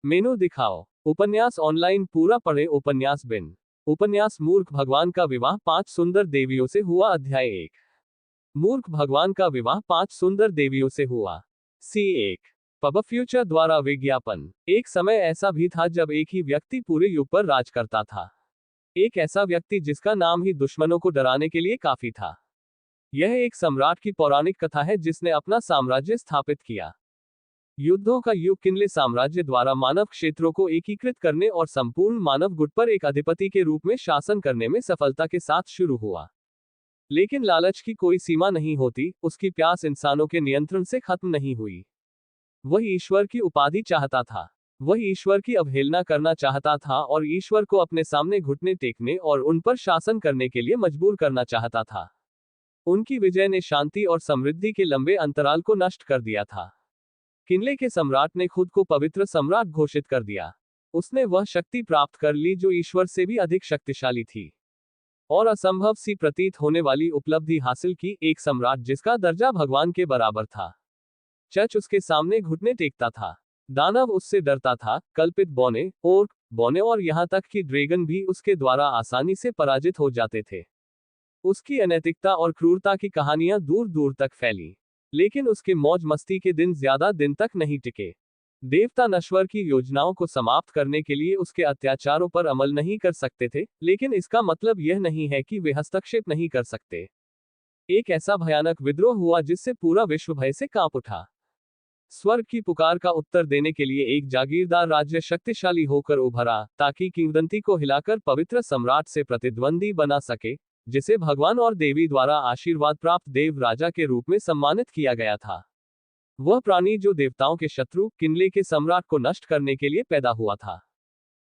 मेनू दिखाओ। उपन्यास ऑनलाइन पूरा पढ़े। उपन्यास बिन। उपन्यास मूर्ख भगवान का विवाह 5 सुंदर देवियों से हुआ। अध्याय 1। मूर्ख भगवान का विवाह 5 सुंदर देवियों से हुआ। C1। पब फ्यूचर द्वारा विज्ञापन। एक समय ऐसा भी था जब एक ही व्यक्ति पूरे युग पर राज करता था। एक ऐसा व्यक्ति जिसका नाम ही दुश्मनों को डराने के लिए काफी था। यह एक सम्राट की पौराणिक कथा है जिसने अपना साम्राज्य स्थापित किया। युद्धों का युग किनले साम्राज्य द्वारा मानव क्षेत्रों को एकीकृत करने और संपूर्ण मानव गुट पर एक अधिपति के रूप में शासन करने में सफलता के साथ शुरू हुआ। लेकिन लालच की कोई सीमा नहीं होती, उसकी प्यास इंसानों के नियंत्रण से खत्म नहीं हुई। वह ईश्वर की उपाधि चाहता था। वह ईश्वर की अवहेलना करना चाहता था और ईश्वर को अपने सामने घुटने टेकने और उन पर शासन करने के लिए मजबूर करना चाहता था। उनकी विजय ने शांति और समृद्धि के लंबे अंतराल को नष्ट कर दिया था। किनले के सम्राट ने खुद को पवित्र सम्राट घोषित कर दिया। उसने वह शक्ति प्राप्त कर ली जो ईश्वर से भी अधिक शक्तिशाली थी और असंभव सी प्रतीत होने वाली उपलब्धि हासिल की, एक सम्राट जिसका दर्जा भगवान के बराबर था। चर्च उसके सामने घुटने टेकता था। दानव उससे डरता था। कल्पित बौने, ओर्क, बौने और यहां तक कि ड्रैगन भी उसके द्वारा आसानी से पराजित हो जाते थे। उसकी अनैतिकता और क्रूरता की कहानियां दूर दूर तक फैली। लेकिन उसके मौज मस्ती के दिन ज्यादा दिन तक नहीं टिके। देवता नश्वर की योजनाओं को समाप्त करने के लिए उसके अत्याचारों पर अमल नहीं कर सकते थे, लेकिन इसका मतलब यह नहीं है कि वे हस्तक्षेप नहीं कर सकते। एक ऐसा भयानक विद्रोह हुआ जिससे पूरा विश्व भय से कांप उठा। स्वर्ग की पुकार का उत्तर देने के लिए एक जागीरदार राज्य शक्तिशाली होकर उभरा, ताकि किंवदंती को हिलाकर पवित्र सम्राट से प्रतिद्वंदी बना सके, जिसे भगवान और देवी द्वारा आशीर्वाद प्राप्त देव राजा के रूप में सम्मानित किया गया था। वह प्राणी जो देवताओं के शत्रु किनले के सम्राट को नष्ट करने के लिए पैदा हुआ था।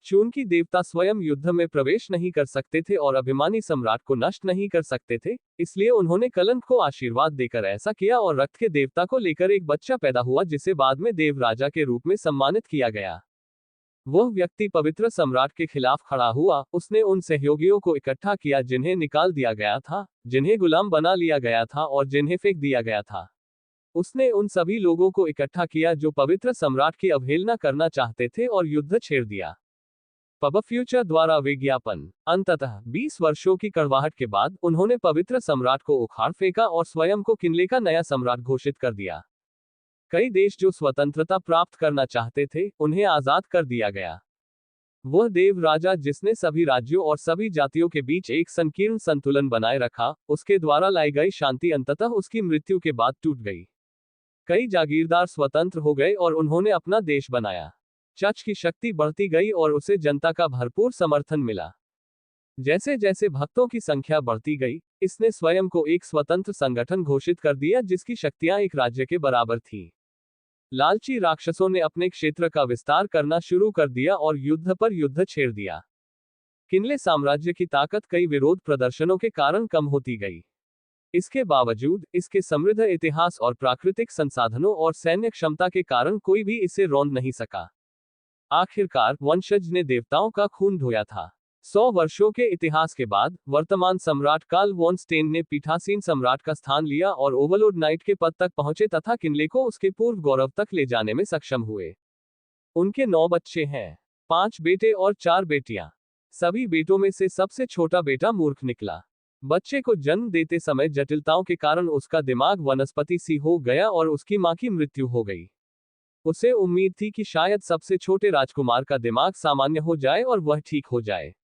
चूंकि देवता स्वयं युद्ध में प्रवेश नहीं कर सकते थे और अभिमानी सम्राट को नष्ट नहीं कर सकते थे, इसलिए उन्होंने कलंक को आशीर्वाद देकर ऐसा किया और रक्त के देवता को लेकर एक बच्चा पैदा हुआ जिसे बाद में देव राजा के रूप में सम्मानित किया गया। वह व्यक्ति पवित्र सम्राट के खिलाफ खड़ा हुआ। उसने उन सहयोगियों को इकट्ठा किया जिन्हें निकाल दिया गया था, जिन्हें गुलाम बना लिया गया था और जिन्हें फेंक दिया गया था। उसने उन सभी लोगों को इकट्ठा किया जो पवित्र सम्राट की अवहेलना करना चाहते थे और युद्ध छेड़ दिया। पब फ्यूचर द्वारा विज्ञापन। अंततः 20 वर्षों की कड़वाहट के बाद उन्होंने पवित्र सम्राट को उखाड़ फेंका और स्वयं को किनले का नया सम्राट घोषित कर दिया। कई देश जो स्वतंत्रता प्राप्त करना चाहते थे, उन्हें आजाद कर दिया गया। वह देव राजा जिसने सभी राज्यों और सभी जातियों के बीच एक संकीर्ण संतुलन बनाए रखा, उसके द्वारा लाई गई शांति अंततः उसकी मृत्यु के बाद टूट गई। कई जागीरदार स्वतंत्र हो गए और उन्होंने अपना देश बनाया। चर्च की शक्ति बढ़ती गई और उसे जनता का भरपूर समर्थन मिला। जैसे जैसे भक्तों की संख्या बढ़ती गई, इसने स्वयं को एक स्वतंत्र संगठन घोषित कर दिया जिसकी शक्तियां एक राज्य के बराबर थीं। लालची राक्षसों ने अपने क्षेत्र का विस्तार करना शुरू कर दिया और युद्ध पर युद्ध छेड़ दिया। किनले साम्राज्य की ताकत कई विरोध प्रदर्शनों के कारण कम होती गई। इसके बावजूद, इसके समृद्ध इतिहास और प्राकृतिक संसाधनों और सैन्य क्षमता के कारण कोई भी इसे रौंद नहीं सका। आखिरकार, वंशज ने देवताओं का खून ढोया था। 100 वर्षों के इतिहास के बाद, वर्तमान सम्राट कार्ल वॉन स्टेन ने पीठासीन सम्राट का स्थान लिया और ओवरलॉर्ड नाइट के पद तक पहुंचे तथा किनले को उसके पूर्व गौरव तक ले जाने में सक्षम हुए। उनके 9 बच्चे हैं, 5 बेटे और 4 बेटियां। सभी बेटों में से सबसे छोटा बेटा मूर्ख निकला। बच्चे को जन्म देते समय जटिलताओं के कारण उसका दिमाग वनस्पति सी हो गया और उसकी मां की मृत्यु हो गई। उसे उम्मीद थी कि शायद सबसे छोटे राजकुमार का दिमाग सामान्य हो जाए और वह ठीक हो जाए।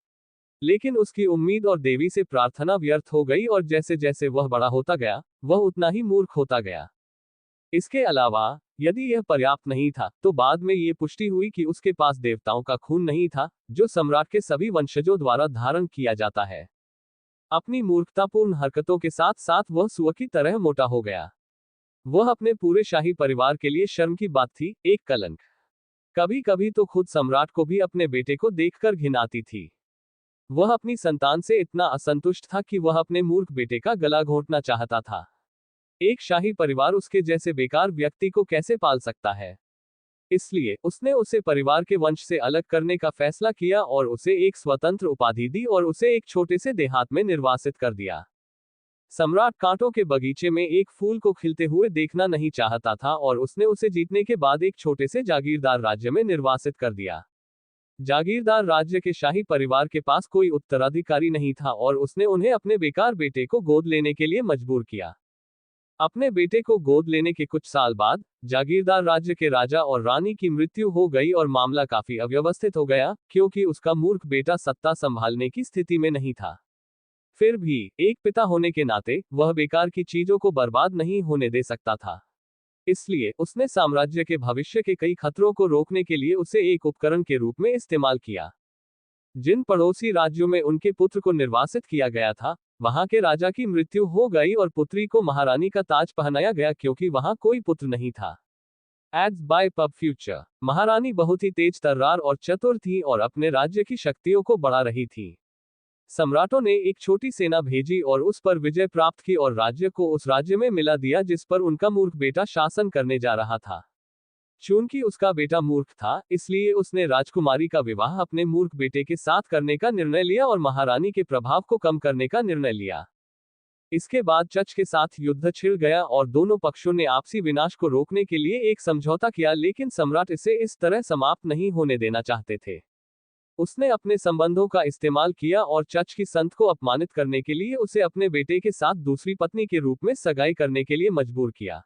लेकिन उसकी उम्मीद और देवी से प्रार्थना व्यर्थ हो गई और जैसे जैसे वह बड़ा होता गया, वह उतना ही मूर्ख होता गया। इसके अलावा, यदि यह पर्याप्त नहीं था, तो बाद में ये पुष्टि हुई कि उसके पास देवताओं का खून नहीं था, जो सम्राट के सभी वंशजों द्वारा धारण किया जाता है। अपनी मूर्खतापूर्ण हरकतों के साथ साथ वह सुअर की तरह मोटा हो गया। वह अपने पूरे शाही परिवार के लिए शर्म की बात थी, एक कलंक। कभी कभी तो खुद सम्राट को भी अपने बेटे को देखकर घिन आती थी। वह अपनी संतान से इतना असंतुष्ट था कि वह अपने मूर्ख बेटे का गला घोंटना चाहता था। एक शाही परिवार उसके जैसे बेकार व्यक्ति को कैसे पाल सकता है? इसलिए उसने उसे परिवार के वंश से अलग करने का फैसला किया और उसे एक स्वतंत्र उपाधि दी और उसे एक छोटे से देहात में निर्वासित कर दिया। सम्राट कांटों के बगीचे में एक फूल को खिलते हुए देखना नहीं चाहता था और उसने उसे जीतने के बाद एक छोटे से जागीरदार राज्य में निर्वासित कर दिया। जागीरदार राज्य के शाही परिवार के पास कोई उत्तराधिकारी नहीं था और उसने उन्हें अपने बेकार बेटे को गोद लेने के लिए मजबूर किया। अपने बेटे को गोद लेने के कुछ साल बाद जागीरदार राज्य के राजा और रानी की मृत्यु हो गई और मामला काफी अव्यवस्थित हो गया, क्योंकि उसका मूर्ख बेटा सत्ता संभालने की स्थिति में नहीं था। फिर भी एक पिता होने के नाते वह बेकार की चीजों को बर्बाद नहीं होने दे सकता था। इसलिए उसने साम्राज्य के भविष्य के कई खतरों को रोकने के लिए उसे एक उपकरण के रूप में इस्तेमाल किया। जिन पड़ोसी राज्यों में उनके पुत्र को निर्वासित किया गया था, वहां के राजा की मृत्यु हो गई और पुत्री को महारानी का ताज पहनाया गया, क्योंकि वहां कोई पुत्र नहीं था। Ads by PubFuture. महारानी बहुत ही तेज तर्रार और चतुर थी और अपने राज्य की शक्तियों को बढ़ा रही थी। सम्राटों ने एक छोटी सेना भेजी और उस पर विजय प्राप्त की और राज्य को उस राज्य में मिला दिया जिस पर उनका मूर्ख बेटा शासन करने जा रहा था। चूंकि उसका बेटा मूर्ख था, इसलिए उसने राजकुमारी का विवाह अपने मूर्ख बेटे के साथ करने का निर्णय लिया और महारानी के प्रभाव को कम करने का निर्णय लिया। इसके बाद चच के साथ युद्ध छिड़ गया और दोनों पक्षों ने आपसी विनाश को रोकने के लिए एक समझौता किया, लेकिन सम्राट इसे इस तरह समाप्त नहीं होने देना चाहते थे। उसने अपने संबंधों का इस्तेमाल किया और चच की संत को अपमानित करने के लिए उसे अपने बेटे के साथ दूसरी पत्नी के रूप में सगाई करने के लिए मजबूर किया।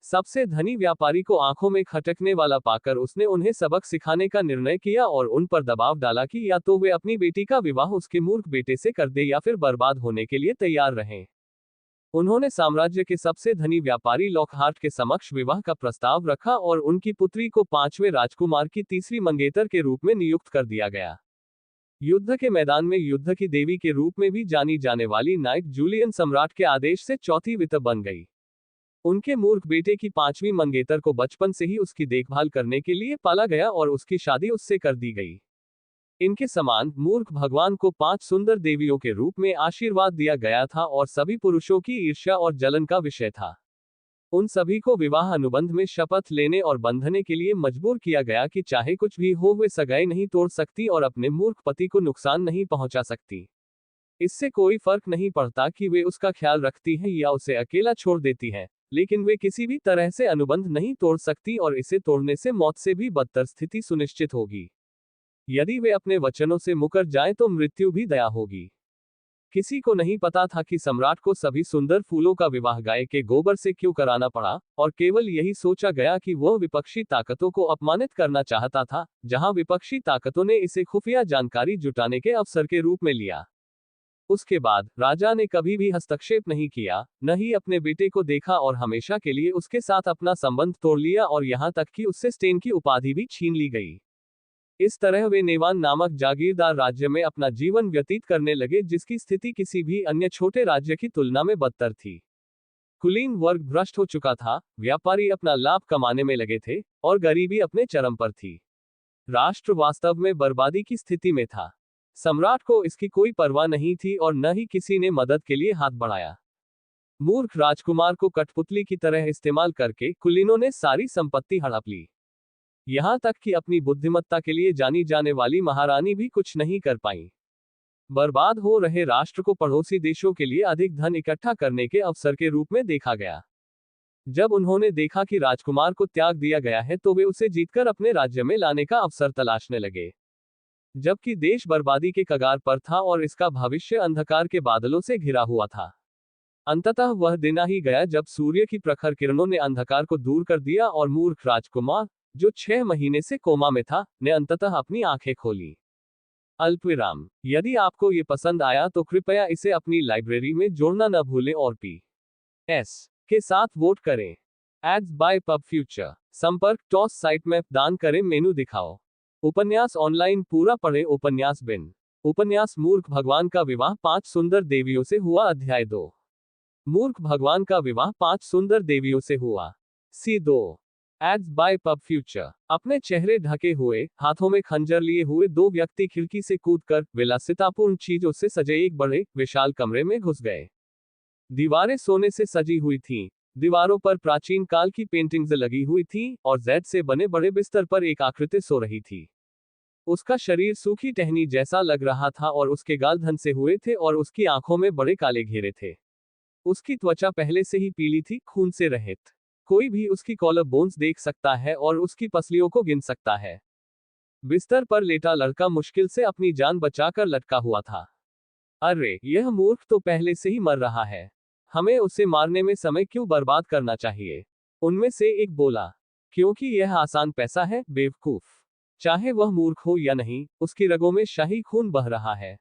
सबसे धनी व्यापारी को आंखों में खटकने वाला पाकर उसने उन्हें सबक सिखाने का निर्णय किया और उन पर दबाव डाला कि या तो वे अपनी बेटी का विवाह उसके मूर्ख बेटे से कर दे या फिर बर्बाद होने के लिए तैयार रहें। उन्होंने साम्राज्य के सबसे धनी व्यापारी लॉकहार्ट के समक्ष विवाह का प्रस्ताव रखा और उनकी पुत्री को 5वें राजकुमार की तीसरी मंगेतर के रूप में नियुक्त कर दिया गया। युद्ध के मैदान में युद्ध की देवी के रूप में भी जानी जाने वाली नाइट जूलियन सम्राट के आदेश से चौथी वित बन गई। उनके मूर्ख बेटे की 5वीं मंगेतर को बचपन से ही उसकी देखभाल करने के लिए पाला गया और उसकी शादी उससे कर दी गई। इनके समान मूर्ख भगवान को 5 सुंदर देवियों के रूप में आशीर्वाद दिया गया था और सभी पुरुषों की ईर्ष्या और जलन का विषय था। उन सभी को विवाह अनुबंध में शपथ लेने और बंधने के लिए मजबूर किया गया कि चाहे कुछ भी हो वे सगाई नहीं तोड़ सकती और अपने मूर्ख पति को नुकसान नहीं पहुंचा सकती। इससे कोई फर्क नहीं पड़ता कि वे उसका ख्याल रखती हैं या उसे अकेला छोड़ देती हैं, लेकिन वे किसी भी तरह से अनुबंध नहीं तोड़ सकती और इसे तोड़ने से मौत से भी बदतर स्थिति सुनिश्चित होगी। यदि वे अपने वचनों से मुकर जाएं तो मृत्यु भी दया होगी। किसी को नहीं पता था कि सम्राट को सभी सुंदर फूलों का विवाह गाय के गोबर से क्यों कराना पड़ा, और केवल यही सोचा गया कि वह विपक्षी ताकतों को अपमानित करना चाहता था, जहां विपक्षी ताकतों ने इसे खुफिया जानकारी जुटाने के अवसर के रूप में लिया। उसके बाद राजा ने कभी भी हस्तक्षेप नहीं किया, न ही अपने बेटे को देखा और हमेशा के लिए उसके साथ अपना संबंध तोड़ लिया और यहां तक कि उससे स्टेन की उपाधि भी छीन ली गई। इस तरह वे नेवान नामक जागीरदार राज्य में अपना जीवन व्यतीत करने लगे, जिसकी स्थिति किसी भी अन्य छोटे राज्य की तुलना में बदतर थी। कुलीन वर्ग भ्रष्ट हो चुका था, व्यापारी अपना लाभ कमाने में लगे थे और गरीबी अपने चरम पर थी। राष्ट्र वास्तव में बर्बादी की स्थिति में था। सम्राट को इसकी कोई परवाह नहीं थी और न ही किसी ने मदद के लिए हाथ बढ़ाया। मूर्ख राजकुमार को कठपुतली की तरह इस्तेमाल करके कुलीनों ने सारी संपत्ति हड़प ली। यहां तक कि अपनी बुद्धिमत्ता के लिए जानी जाने वाली महारानी भी कुछ नहीं कर पाई। बर्बाद हो रहे राष्ट्र को पड़ोसी देशों के लिए अधिक धन इकट्ठा करने के अवसर के रूप में देखा गया। जब उन्होंने देखा कि राजकुमार को त्याग दिया गया है तो वे उसे जीतकर अपने राज्य में लाने का अवसर तलाशने लगे। जबकि देश बर्बादी के कगार पर था और इसका भविष्य अंधकार के बादलों से घिरा हुआ था। अंततः वह दिन आ ही गया जब सूर्य की प्रखर किरणों ने अंधकार को दूर कर दिया और मूर्ख राजकुमार, जो 6 महीने से कोमा में था, ने अंततः अपनी आंखें खोली। अल्पविराम। यदि आपको ये पसंद आया तो कृपया इसे अपनी लाइब्रेरी में जोड़ना न भूलें और PS के साथ वोट करें। Ads by PubFuture. संपर्क टॉस साइट में दान करें, मेनू दिखाओ। उपन्यास ऑनलाइन पूरा पढ़े। उपन्यास बिन। उपन्यास मूर्ख भगवान का विवाह 5 सुंदर देवियों से हुआ। अध्याय 2। मूर्ख भगवान का विवाह 5 सुंदर देवियों से हुआ। C2। Ads by PubFuture. अपने चेहरे ढके हुए, हाथों में खंजर लिए हुए 2 व्यक्ति खिड़की से कूदकर विलासितापूर्ण चीजों से सजे एक बड़े विशाल कमरे में घुस गए। दीवारें सोने से सजी हुई थीं। दीवारों पर प्राचीन काल की पेंटिंग्स लगी हुई थीं और जेड से बने बड़े बिस्तर पर एक आकृति सो रही थी। उसका शरीर सूखी टहनी जैसा लग रहा था और उसके गाल धन से हुए थे और उसकी आंखों में बड़े काले घेरे थे। उसकी त्वचा पहले से ही पीली थी, खून से रहित। कोई भी उसकी कॉलर बोन्स देख सकता है और उसकी पसलियों को गिन सकता है। बिस्तर पर लेटा लड़का मुश्किल से अपनी जान बचाकर लटका हुआ था। अरे, यह मूर्ख तो पहले से ही मर रहा है। हमें उसे मारने में समय क्यों बर्बाद करना चाहिए? उनमें से एक बोला। क्योंकि यह आसान पैसा है, बेवकूफ। चाहे वह मूर्ख हो या नहीं, उसकी रगों में शाही खून बह रहा है।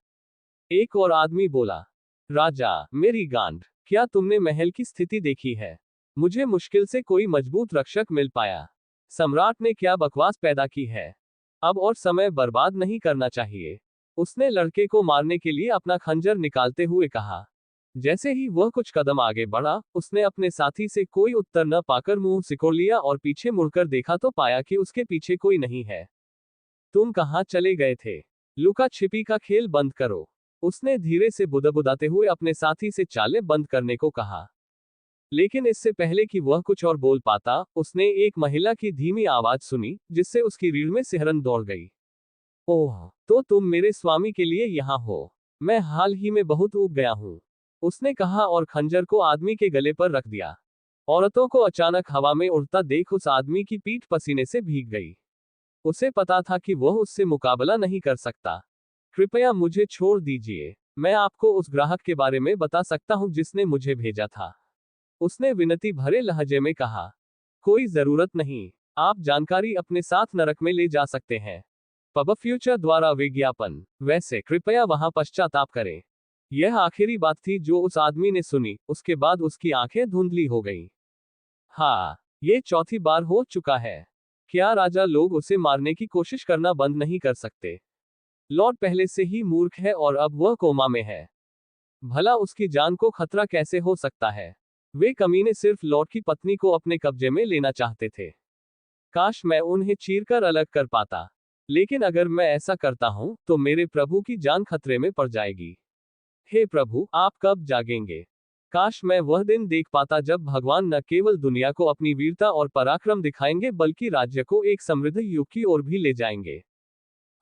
एक और आदमी बोला। राजा, मेरी गांड, क्या तुमने महल की स्थिति देखी है? मुझे मुश्किल से कोई मजबूत रक्षक मिल पाया। सम्राट ने क्या बकवास पैदा की है? अब और समय बर्बाद नहीं करना चाहिए। उसने लड़के को मारने के लिए अपना खंजर निकालते हुए कहा। जैसे ही वह कुछ कदम आगे बढ़ा, उसने अपने साथी से कोई उत्तर न पाकर मुंह सिकोड़ लिया और पीछे मुड़कर देखा तो पाया कि उसके पीछे कोई नहीं है। तुम कहाँ चले गए थे? लुका छिपी का खेल बंद करो। उसने धीरे से बुदबुदाते हुए अपने साथी से चालें बंद करने को कहा। लेकिन इससे पहले कि वह कुछ और बोल पाता, उसने एक महिला की धीमी आवाज सुनी, जिससे उसकी रीढ़ में सिहरन दौड़ गई। ओह, तो तुम मेरे स्वामी के लिए यहाँ हो। मैं हाल ही में बहुत ऊब गया हूँ, उसने कहा और खंजर को आदमी के गले पर रख दिया। औरतों को अचानक हवा में उड़ता देख उस आदमी की पीठ पसीने से भीग गई। उसे पता था कि वह उससे मुकाबला नहीं कर सकता। कृपया मुझे छोड़ दीजिए, मैं आपको उस ग्राहक के बारे में बता सकता हूँ जिसने मुझे भेजा था, उसने विनती भरे लहजे में कहा। कोई जरूरत नहीं, आप जानकारी अपने साथ नरक में ले जा सकते हैं। पब फ्यूचर द्वारा विज्ञापन। वैसे कृपया वहां पश्चाताप करें। यह आखिरी बात थी जो उस आदमी ने सुनी, उसके बाद उसकी आंखें धुंधली हो गईं। हाँ, ये चौथी बार हो चुका है। क्या राजा लोग उसे मारने की कोशिश करना बंद नहीं कर सकते? लॉर्ड पहले से ही मूर्ख है और अब वह कोमा में है। भला उसकी जान को खतरा कैसे हो सकता है? वे कमीने सिर्फ लॉर्ड की पत्नी को अपने कब्जे में लेना चाहते थे। काश मैं उन्हें चीरकर अलग कर पाता। लेकिन अगर मैं ऐसा करता हूं, तो मेरे प्रभु की जान खतरे में पड़ जाएगी। हे प्रभु, आप कब जागेंगे? काश मैं वह दिन देख पाता जब भगवान न केवल दुनिया को अपनी वीरता और पराक्रम दिखाएंगे बल्कि राज्य को एक समृद्ध युग की ओर भी ले जाएंगे।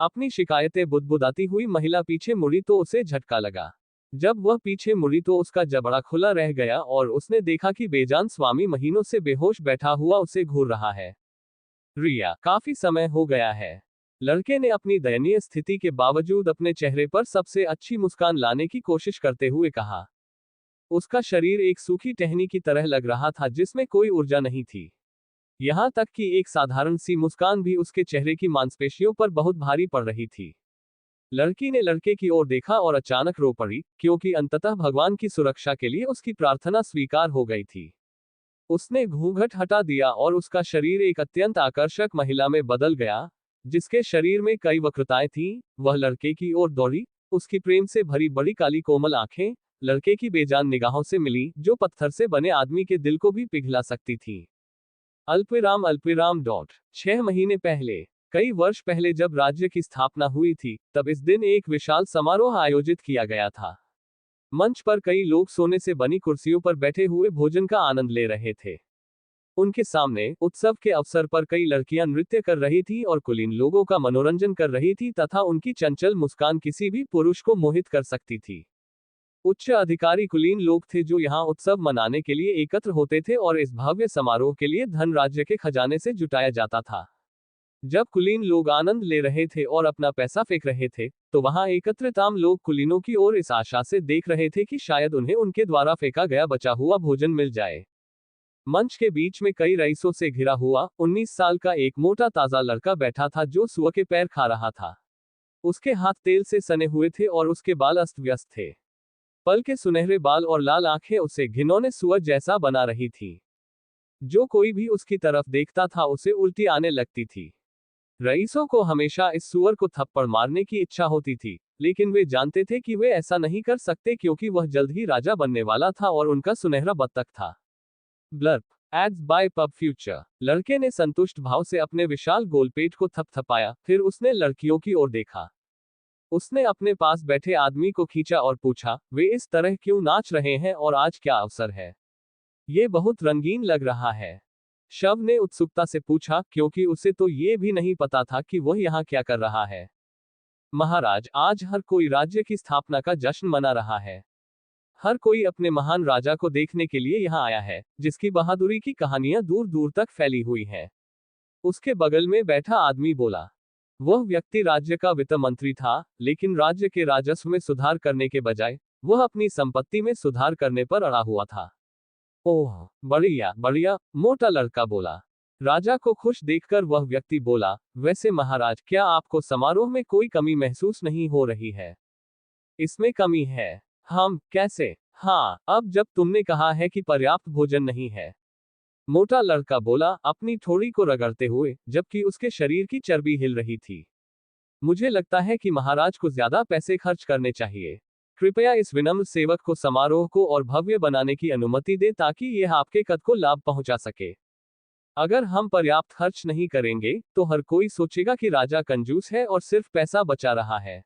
अपनी शिकायतें बुदबुदाती हुई महिला पीछे मुड़ी तो उसे झटका लगा। जब वह पीछे मुड़ी तो उसका जबड़ा खुला रह गया और उसने देखा कि बेजान स्वामी महीनों से बेहोश बैठा हुआ उसे घूर रहा है। रिया, काफी समय हो गया है। लड़के ने अपनी दयनीय स्थिति के बावजूद अपने चेहरे पर सबसे अच्छी मुस्कान लाने की कोशिश करते हुए कहा। उसका शरीर एक सूखी टहनी की तरह लग रहा था जिसमें कोई ऊर्जा नहीं थी। यहां तक कि एक साधारण सी मुस्कान भी उसके चेहरे की मांसपेशियों पर बहुत भारी पड़ रही थी। लड़की ने लड़के की ओर देखा और अचानक रो पड़ी, क्योंकि अंततः भगवान की सुरक्षा के लिए उसकी प्रार्थना स्वीकार हो गई थी। उसने घूंघट हटा दिया और उसका शरीर एक अत्यंत आकर्षक महिला में बदल गया, जिसके शरीर में कई वक्रताएं थीं। वह लड़के की ओर दौड़ी, उसकी प्रेम से भरी बड़ी काली कोमल आंखें लड़के की बेजान निगाहों से मिली, जो पत्थर से बने आदमी के दिल को भी पिघला सकती थी। अल्पविराम अल्पविराम डॉट 6 महीने पहले, कई वर्ष पहले जब राज्य की स्थापना हुई थी, तब इस दिन एक विशाल समारोह आयोजित किया गया था। मंच पर कई लोग सोने से बनी कुर्सियों पर बैठे हुए भोजन का आनंद ले रहे थे। उनके सामने उत्सव के अवसर पर कई लड़कियां नृत्य कर रही थी और कुलीन लोगों का मनोरंजन कर रही थी तथा उनकी चंचल मुस्कान किसी भी पुरुष को मोहित कर सकती थी। उच्च अधिकारी कुलीन लोग थे जो यहाँ उत्सव मनाने के लिए एकत्र होते थे और इस भव्य समारोह के लिए धन राज्य के खजाने से जुटाया जाता था। जब कुलीन लोग आनंद ले रहे थे और अपना पैसा फेंक रहे थे, तो वहां एकत्रित आम लोग कुलीनों की ओर इस आशा से देख रहे थे कि शायद उन्हें उनके द्वारा फेंका गया बचा हुआ भोजन मिल जाए। मंच के बीच में कई रईसों से घिरा हुआ 19 साल का एक मोटा ताजा लड़का बैठा था जो सुअर के पैर खा रहा था। उसके हाथ तेल से सने हुए थे और उसके बाल अस्त व्यस्त थे। पल के सुनहरे बाल और लाल आंखें उसे घिनौने सुअर जैसा बना रही थी। जो कोई भी उसकी तरफ देखता था उसे उल्टी आने लगती थी। रईसों को हमेशा इस सुअर को थप्पड़ मारने की इच्छा होती थी, लेकिन वे जानते थे कि वे ऐसा नहीं कर सकते क्योंकि वह जल्द ही राजा बनने वाला था और उनका सुनहरा बत्तख था। ब्लर्प एड्स बाय पब फ्यूचर। लड़के ने संतुष्ट भाव से अपने विशाल गोलपेट को थपथपाया, फिर उसने लड़कियों की ओर देखा। उसने अपने पास बैठे आदमी को खींचा और पूछा, वे इस तरह क्यों नाच रहे हैं और आज क्या अवसर है? ये बहुत रंगीन लग रहा है। शव ने उत्सुकता से पूछा, क्योंकि उसे तो ये भी नहीं पता था कि वह यहाँ क्या कर रहा है। महाराज, आज हर कोई राज्य की स्थापना का जश्न मना रहा है। हर कोई अपने महान राजा को देखने के लिए यहाँ आया है, जिसकी बहादुरी की कहानियां दूर दूर तक फैली हुई हैं। उसके बगल में बैठा आदमी बोला। वह व्यक्ति राज्य का वित्त मंत्री था, लेकिन राज्य के राजस्व में सुधार करने के बजाय वह अपनी संपत्ति में सुधार करने पर अड़ा हुआ था। ओह, बढ़िया बढ़िया, मोटा लड़का बोला। राजा को खुश देखकर वह व्यक्ति बोला, वैसे महाराज, क्या आपको समारोह में कोई कमी महसूस नहीं हो रही है? इसमें कमी है। हम कैसे? हाँ, अब जब तुमने कहा है कि पर्याप्त भोजन नहीं है। मोटा लड़का बोला, अपनी ठोड़ी को रगड़ते हुए, जबकि उसके शरीर की चर्बी हिल रही थी। मुझे लगता है कि महाराज को ज्यादा पैसे खर्च करने चाहिए। कृपया इस विनम्र सेवक को समारोह को और भव्य बनाने की अनुमति दे ताकि यह आपके कद को लाभ पहुंचा सके। अगर हम पर्याप्त खर्च नहीं करेंगे, तो हर कोई सोचेगा कि राजा कंजूस है और सिर्फ पैसा बचा रहा है।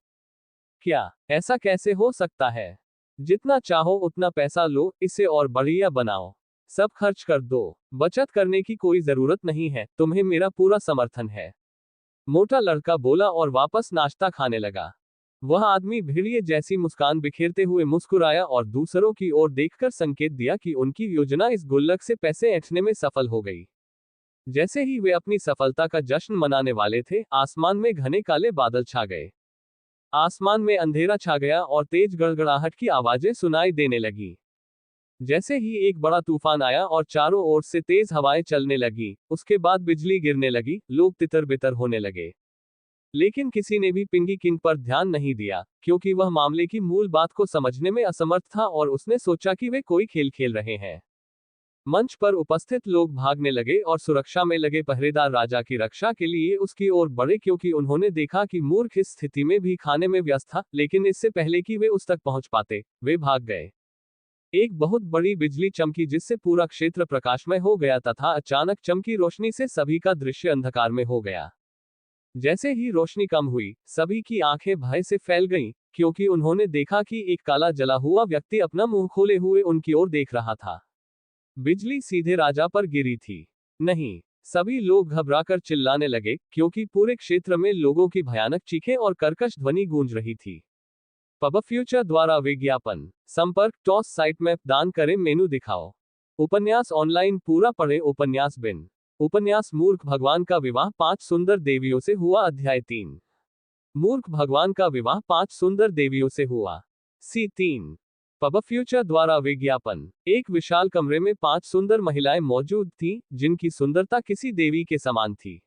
क्या ऐसा कैसे हो सकता है? जितना चाहो उतना पैसा लो, इसे और बढ़िया बनाओ। सब खर्च कर दो। बचत करने की कोई जरूरत नहीं है, तुम्हें मेरा पूरा समर्थन है। मोटा लड़का बोला और वापस नाश्ता खाने लगा। वह आदमी भेड़िए जैसी मुस्कान बिखेरते हुए मुस्कुराया और दूसरों की ओर देखकर संकेत दिया कि उनकी योजना इस गुल्लक से पैसे ऐंठने में सफल हो गई। जैसे ही वे अपनी सफलता का जश्न मनाने वाले थे, आसमान में घने काले बादल छा गए। आसमान में अंधेरा छा गया और तेज गड़गड़ाहट की आवाजें सुनाई देने लगी। जैसे ही एक बड़ा तूफान आया और चारों ओर से तेज हवाएं चलने लगी, उसके बाद बिजली गिरने लगी, लोग तितर बितर होने लगे। लेकिन किसी ने भी पिंगी किंग पर ध्यान नहीं दिया, क्योंकि वह मामले की मूल बात को समझने में असमर्थ था और उसने सोचा कि वे कोई खेल खेल रहे हैं। मंच पर उपस्थित लोग भागने लगे और सुरक्षा में लगे पहरेदार राजा की रक्षा के लिए उसकी ओर बढ़े, क्योंकि उन्होंने देखा कि मूर्ख इस स्थिति में भी खाने में व्यस्त था, लेकिन इससे पहले कि वे उस तक पहुंच पाते, वे भाग गए। एक बहुत बड़ी बिजली चमकी, जिससे पूरा क्षेत्र प्रकाशमय हो गया तथा अचानक चमकी रोशनी से सभी का दृश्य अंधकार में हो गया। जैसे ही रोशनी कम हुई, सभी की आंखें भय से फैल गईं, क्योंकि उन्होंने देखा कि एक काला जला हुआ व्यक्ति अपना मुंह खोले हुए उनकी ओर देख रहा था। बिजली सीधे राजा पर गिरी थी। नहीं, सभी लोग घबराकर चिल्लाने लगे, क्योंकि पूरे क्षेत्र में लोगों की भयानक चीखें और कर्कश ध्वनि गूंज रही थी। पब फ्यूचर द्वारा विज्ञापन। संपर्क टॉस साइट मैप दान करें, मेनू दिखाओ। उपन्यास ऑनलाइन पूरा पढ़े। उपन्यास बिन। उपन्यास मूर्ख भगवान का विवाह 5 सुंदर देवियों से हुआ। अध्याय 3। मूर्ख भगवान का विवाह 5 सुंदर देवियों से हुआ। C3। पब फ्यूचर द्वारा विज्ञापन। एक विशाल कमरे में 5 सुंदर महिलाएं मौजूद थीं, जिनकी सुंदरता किसी देवी के समान थी।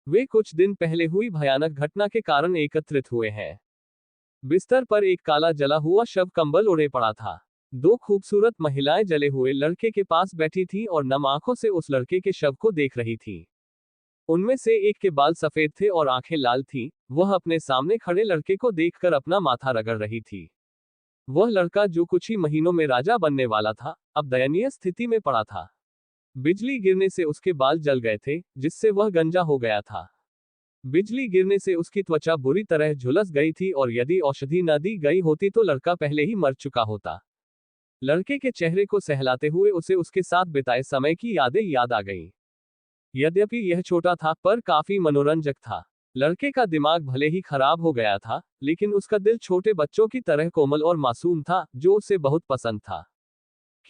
वे कुछ दिन पहले हुई भयानक घटना के कारण एकत्रित हुए हैं। बिस्तर पर एक काला जला हुआ शव कंबल ओढ़े पड़ा था। 2 खूबसूरत महिलाएं जले हुए लड़के के पास बैठी थीं और नम आंखों से उस लड़के के शव को देख रही थीं। उनमें से एक के बाल सफेद थे और आंखें लाल थीं। वह अपने सामने खड़े लड़के को देखकर अपना माथा रगड़ रही थी। वह लड़का, जो कुछ ही महीनों में राजा बनने वाला था, अब दयनीय स्थिति में पड़ा था। बिजली गिरने से उसके बाल जल गए थे, जिससे वह गंजा हो गया था। बिजली गिरने से उसकी त्वचा बुरी तरह झुलस गई थी और यदि औषधि न दी गई होती तो लड़का पहले ही मर चुका होता। लड़के के चेहरे को सहलाते हुए उसे उसके साथ बिताए समय की यादें याद आ गईं। यद्यपि यह छोटा था, पर काफी मनोरंजक था। लड़के का दिमाग भले ही खराब हो गया था, लेकिन उसका दिल छोटे बच्चों की तरह कोमल और मासूम था, जो उसे बहुत पसंद था।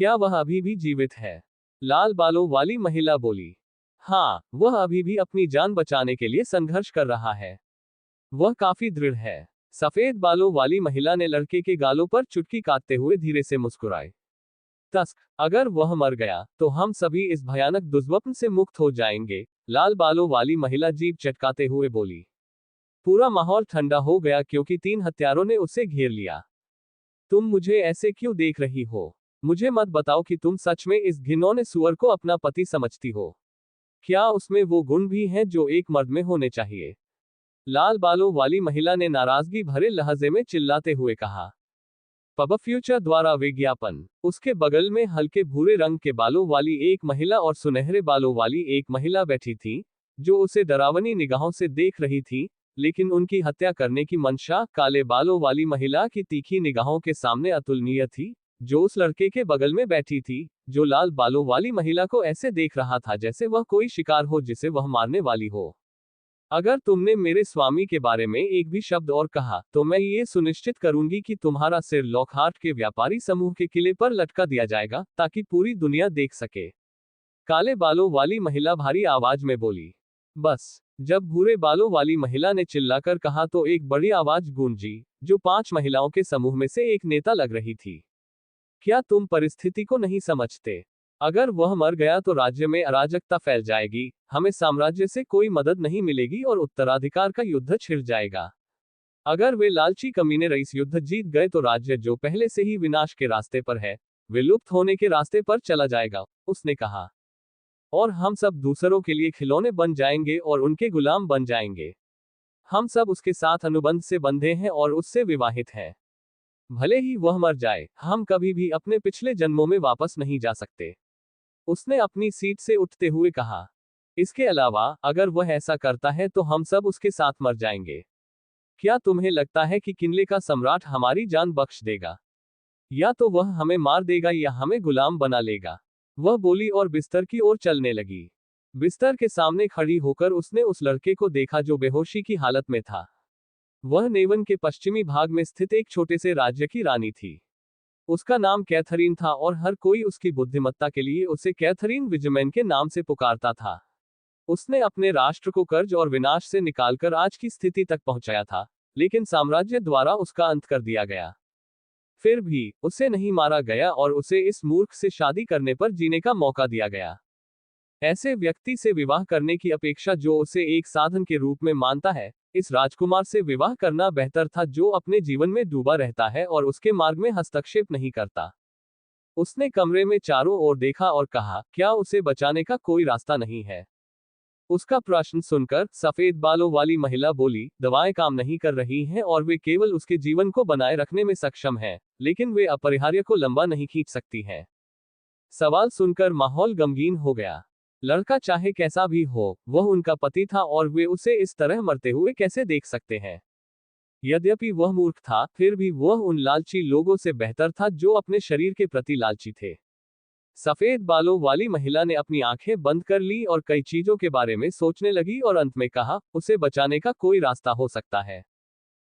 क्या वह अभी भी जीवित है? लाल बालों वाली महिला बोली। हाँ, वह अभी भी अपनी जान बचाने के लिए संघर्ष कर रहा है। वह काफी दृढ़ है। सफेद बालों वाली महिला ने लड़के के गालों पर चुटकी काटते हुए धीरे से मुस्कुराए। तस्क, अगर वह मर गया, तो हम सभी इस भयानक दुष्स्वप्न से मुक्त हो जाएंगे, लाल बालों वाली महिला जीभ चटकाते हुए बोली। पूरा माहौल ठंडा हो गया, क्योंकि 3 हत्यारों ने उसे घेर लिया। तुम मुझे ऐसे क्यों देख रही हो? मुझे मत बताओ कि तुम सच में इस घिनौने सुअर को अपना पति समझती हो। क्या उसमें वो गुण भी हैं जो एक मर्द में होने चाहिए? लाल बालों वाली महिला ने नाराजगी भरे लहजे में चिल्लाते हुए कहा। पब फ्यूचर द्वारा विज्ञापन। उसके बगल में हल्के भूरे रंग के बालों वाली एक महिला और सुनहरे बालों वाली एक महिला बैठी थी, जो उसे डरावनी निगाहों से देख रही थी, लेकिन उनकी हत्या करने की मंशा काले बालों वाली महिला की तीखी निगाहों के सामने अतुलनीय थी, जो उस लड़के के बगल में बैठी थी, जो लाल बालों वाली महिला को ऐसे देख रहा था जैसे वह कोई शिकार हो जिसे वह मारने वाली हो। अगर तुमने मेरे स्वामी के बारे में एक भी शब्द और कहा तो मैं ये सुनिश्चित करूंगी कि तुम्हारा सिर लॉकहार्ट के व्यापारी समूह के किले पर लटका दिया जाएगा, ताकि पूरी दुनिया देख सके। काले बालों वाली महिला भारी आवाज में बोली। बस जब भूरे बालों वाली महिला ने चिल्लाकर कहा तो एक बड़ी आवाज गूंजी, जो 5 महिलाओं के समूह में से एक नेता लग रही थी। क्या तुम परिस्थिति को नहीं समझते? अगर वह मर गया तो राज्य में अराजकता फैल जाएगी, हमें साम्राज्य से कोई मदद नहीं मिलेगी और उत्तराधिकार का युद्ध छिड़ जाएगा। अगर वे लालची कमीने रईस युद्ध जीत गए तो राज्य, जो पहले से ही विनाश के रास्ते पर है, विलुप्त होने के रास्ते पर चला जाएगा, उसने कहा। और हम सब दूसरों के लिए खिलौने बन जाएंगे और उनके गुलाम बन जाएंगे। हम सब उसके साथ अनुबंध से बंधे हैं और उससे विवाहित हैं। भले ही वह मर जाए, हम कभी भी अपने पिछले जन्मों में वापस नहीं जा सकते, उसने अपनी सीट से उठते हुए कहा। इसके अलावा अगर वह ऐसा करता है तो हम सब उसके साथ मर जाएंगे। क्या तुम्हें लगता है कि किले का सम्राट हमारी जान बख्श देगा? या तो वह हमें मार देगा या हमें गुलाम बना लेगा, वह बोली और बिस्तर की ओर चलने लगी। बिस्तर के सामने खड़ी होकर उसने उस लड़के को देखा जो बेहोशी की हालत में था। वह नेवन के पश्चिमी भाग में स्थित एक छोटे से राज्य की रानी थी। उसका नाम कैथरीन था और हर कोई उसकी बुद्धिमत्ता के लिए उसे कैथरीन विजमैन के नाम से पुकारता था। उसने अपने राष्ट्र को कर्ज और विनाश से निकालकर आज की स्थिति तक पहुंचाया था, लेकिन साम्राज्य द्वारा उसका अंत कर दिया गया। फिर भी उसे नहीं मारा गया और उसे इस मूर्ख से शादी करने पर जीने का मौका दिया गया। ऐसे व्यक्ति से विवाह करने की अपेक्षा जो उसे एक साधन के रूप में मानता है, इस राजकुमार से विवाह करना बेहतर था, जो अपने जीवन में डूबा रहता है और उसके मार्ग में हस्तक्षेप नहीं करता। उसने कमरे में चारों ओर देखा और कहा, क्या उसे बचाने का कोई रास्ता नहीं है? उसका प्रश्न सुनकर सफेद बालों वाली महिला बोली, दवाएं काम नहीं कर रही हैं और वे केवल उसके जीवन को बनाए रखने में सक्षम हैं, लेकिन वे अपरिहार्य को लंबा नहीं खींच सकती हैं। सवाल सुनकर माहौल गमगीन हो गया। लड़का चाहे कैसा भी हो, वह उनका पति था और वे उसे इस तरह मरते हुए कैसे देख सकते हैं? यद्यपि वह मूर्ख था, फिर भी वह उन लालची लोगों से बेहतर था जो अपने शरीर के प्रति लालची थे। सफेद बालों वाली महिला ने अपनी आंखें बंद कर ली और कई चीजों के बारे में सोचने लगी और अंत में कहा, उसे बचाने का कोई रास्ता हो सकता है।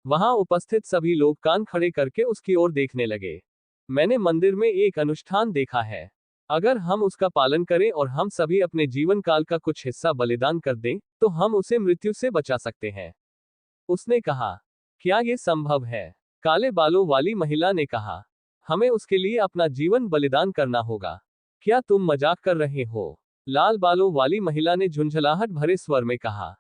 वहां उपस्थित सभी लोग कान खड़े करके उसकी ओर देखने लगे। मैंने मंदिर में एक अनुष्ठान देखा है। अगर हम उसका पालन करें और हम सभी अपने जीवन काल का कुछ हिस्सा बलिदान कर दें, तो हम उसे मृत्यु से बचा सकते हैं, उसने कहा। क्या यह संभव है? काले बालों वाली महिला ने कहा। हमें उसके लिए अपना जीवन बलिदान करना होगा। क्या तुम मजाक कर रहे हो? लाल बालों वाली महिला ने झुंझलाहट भरे स्वर में कहा।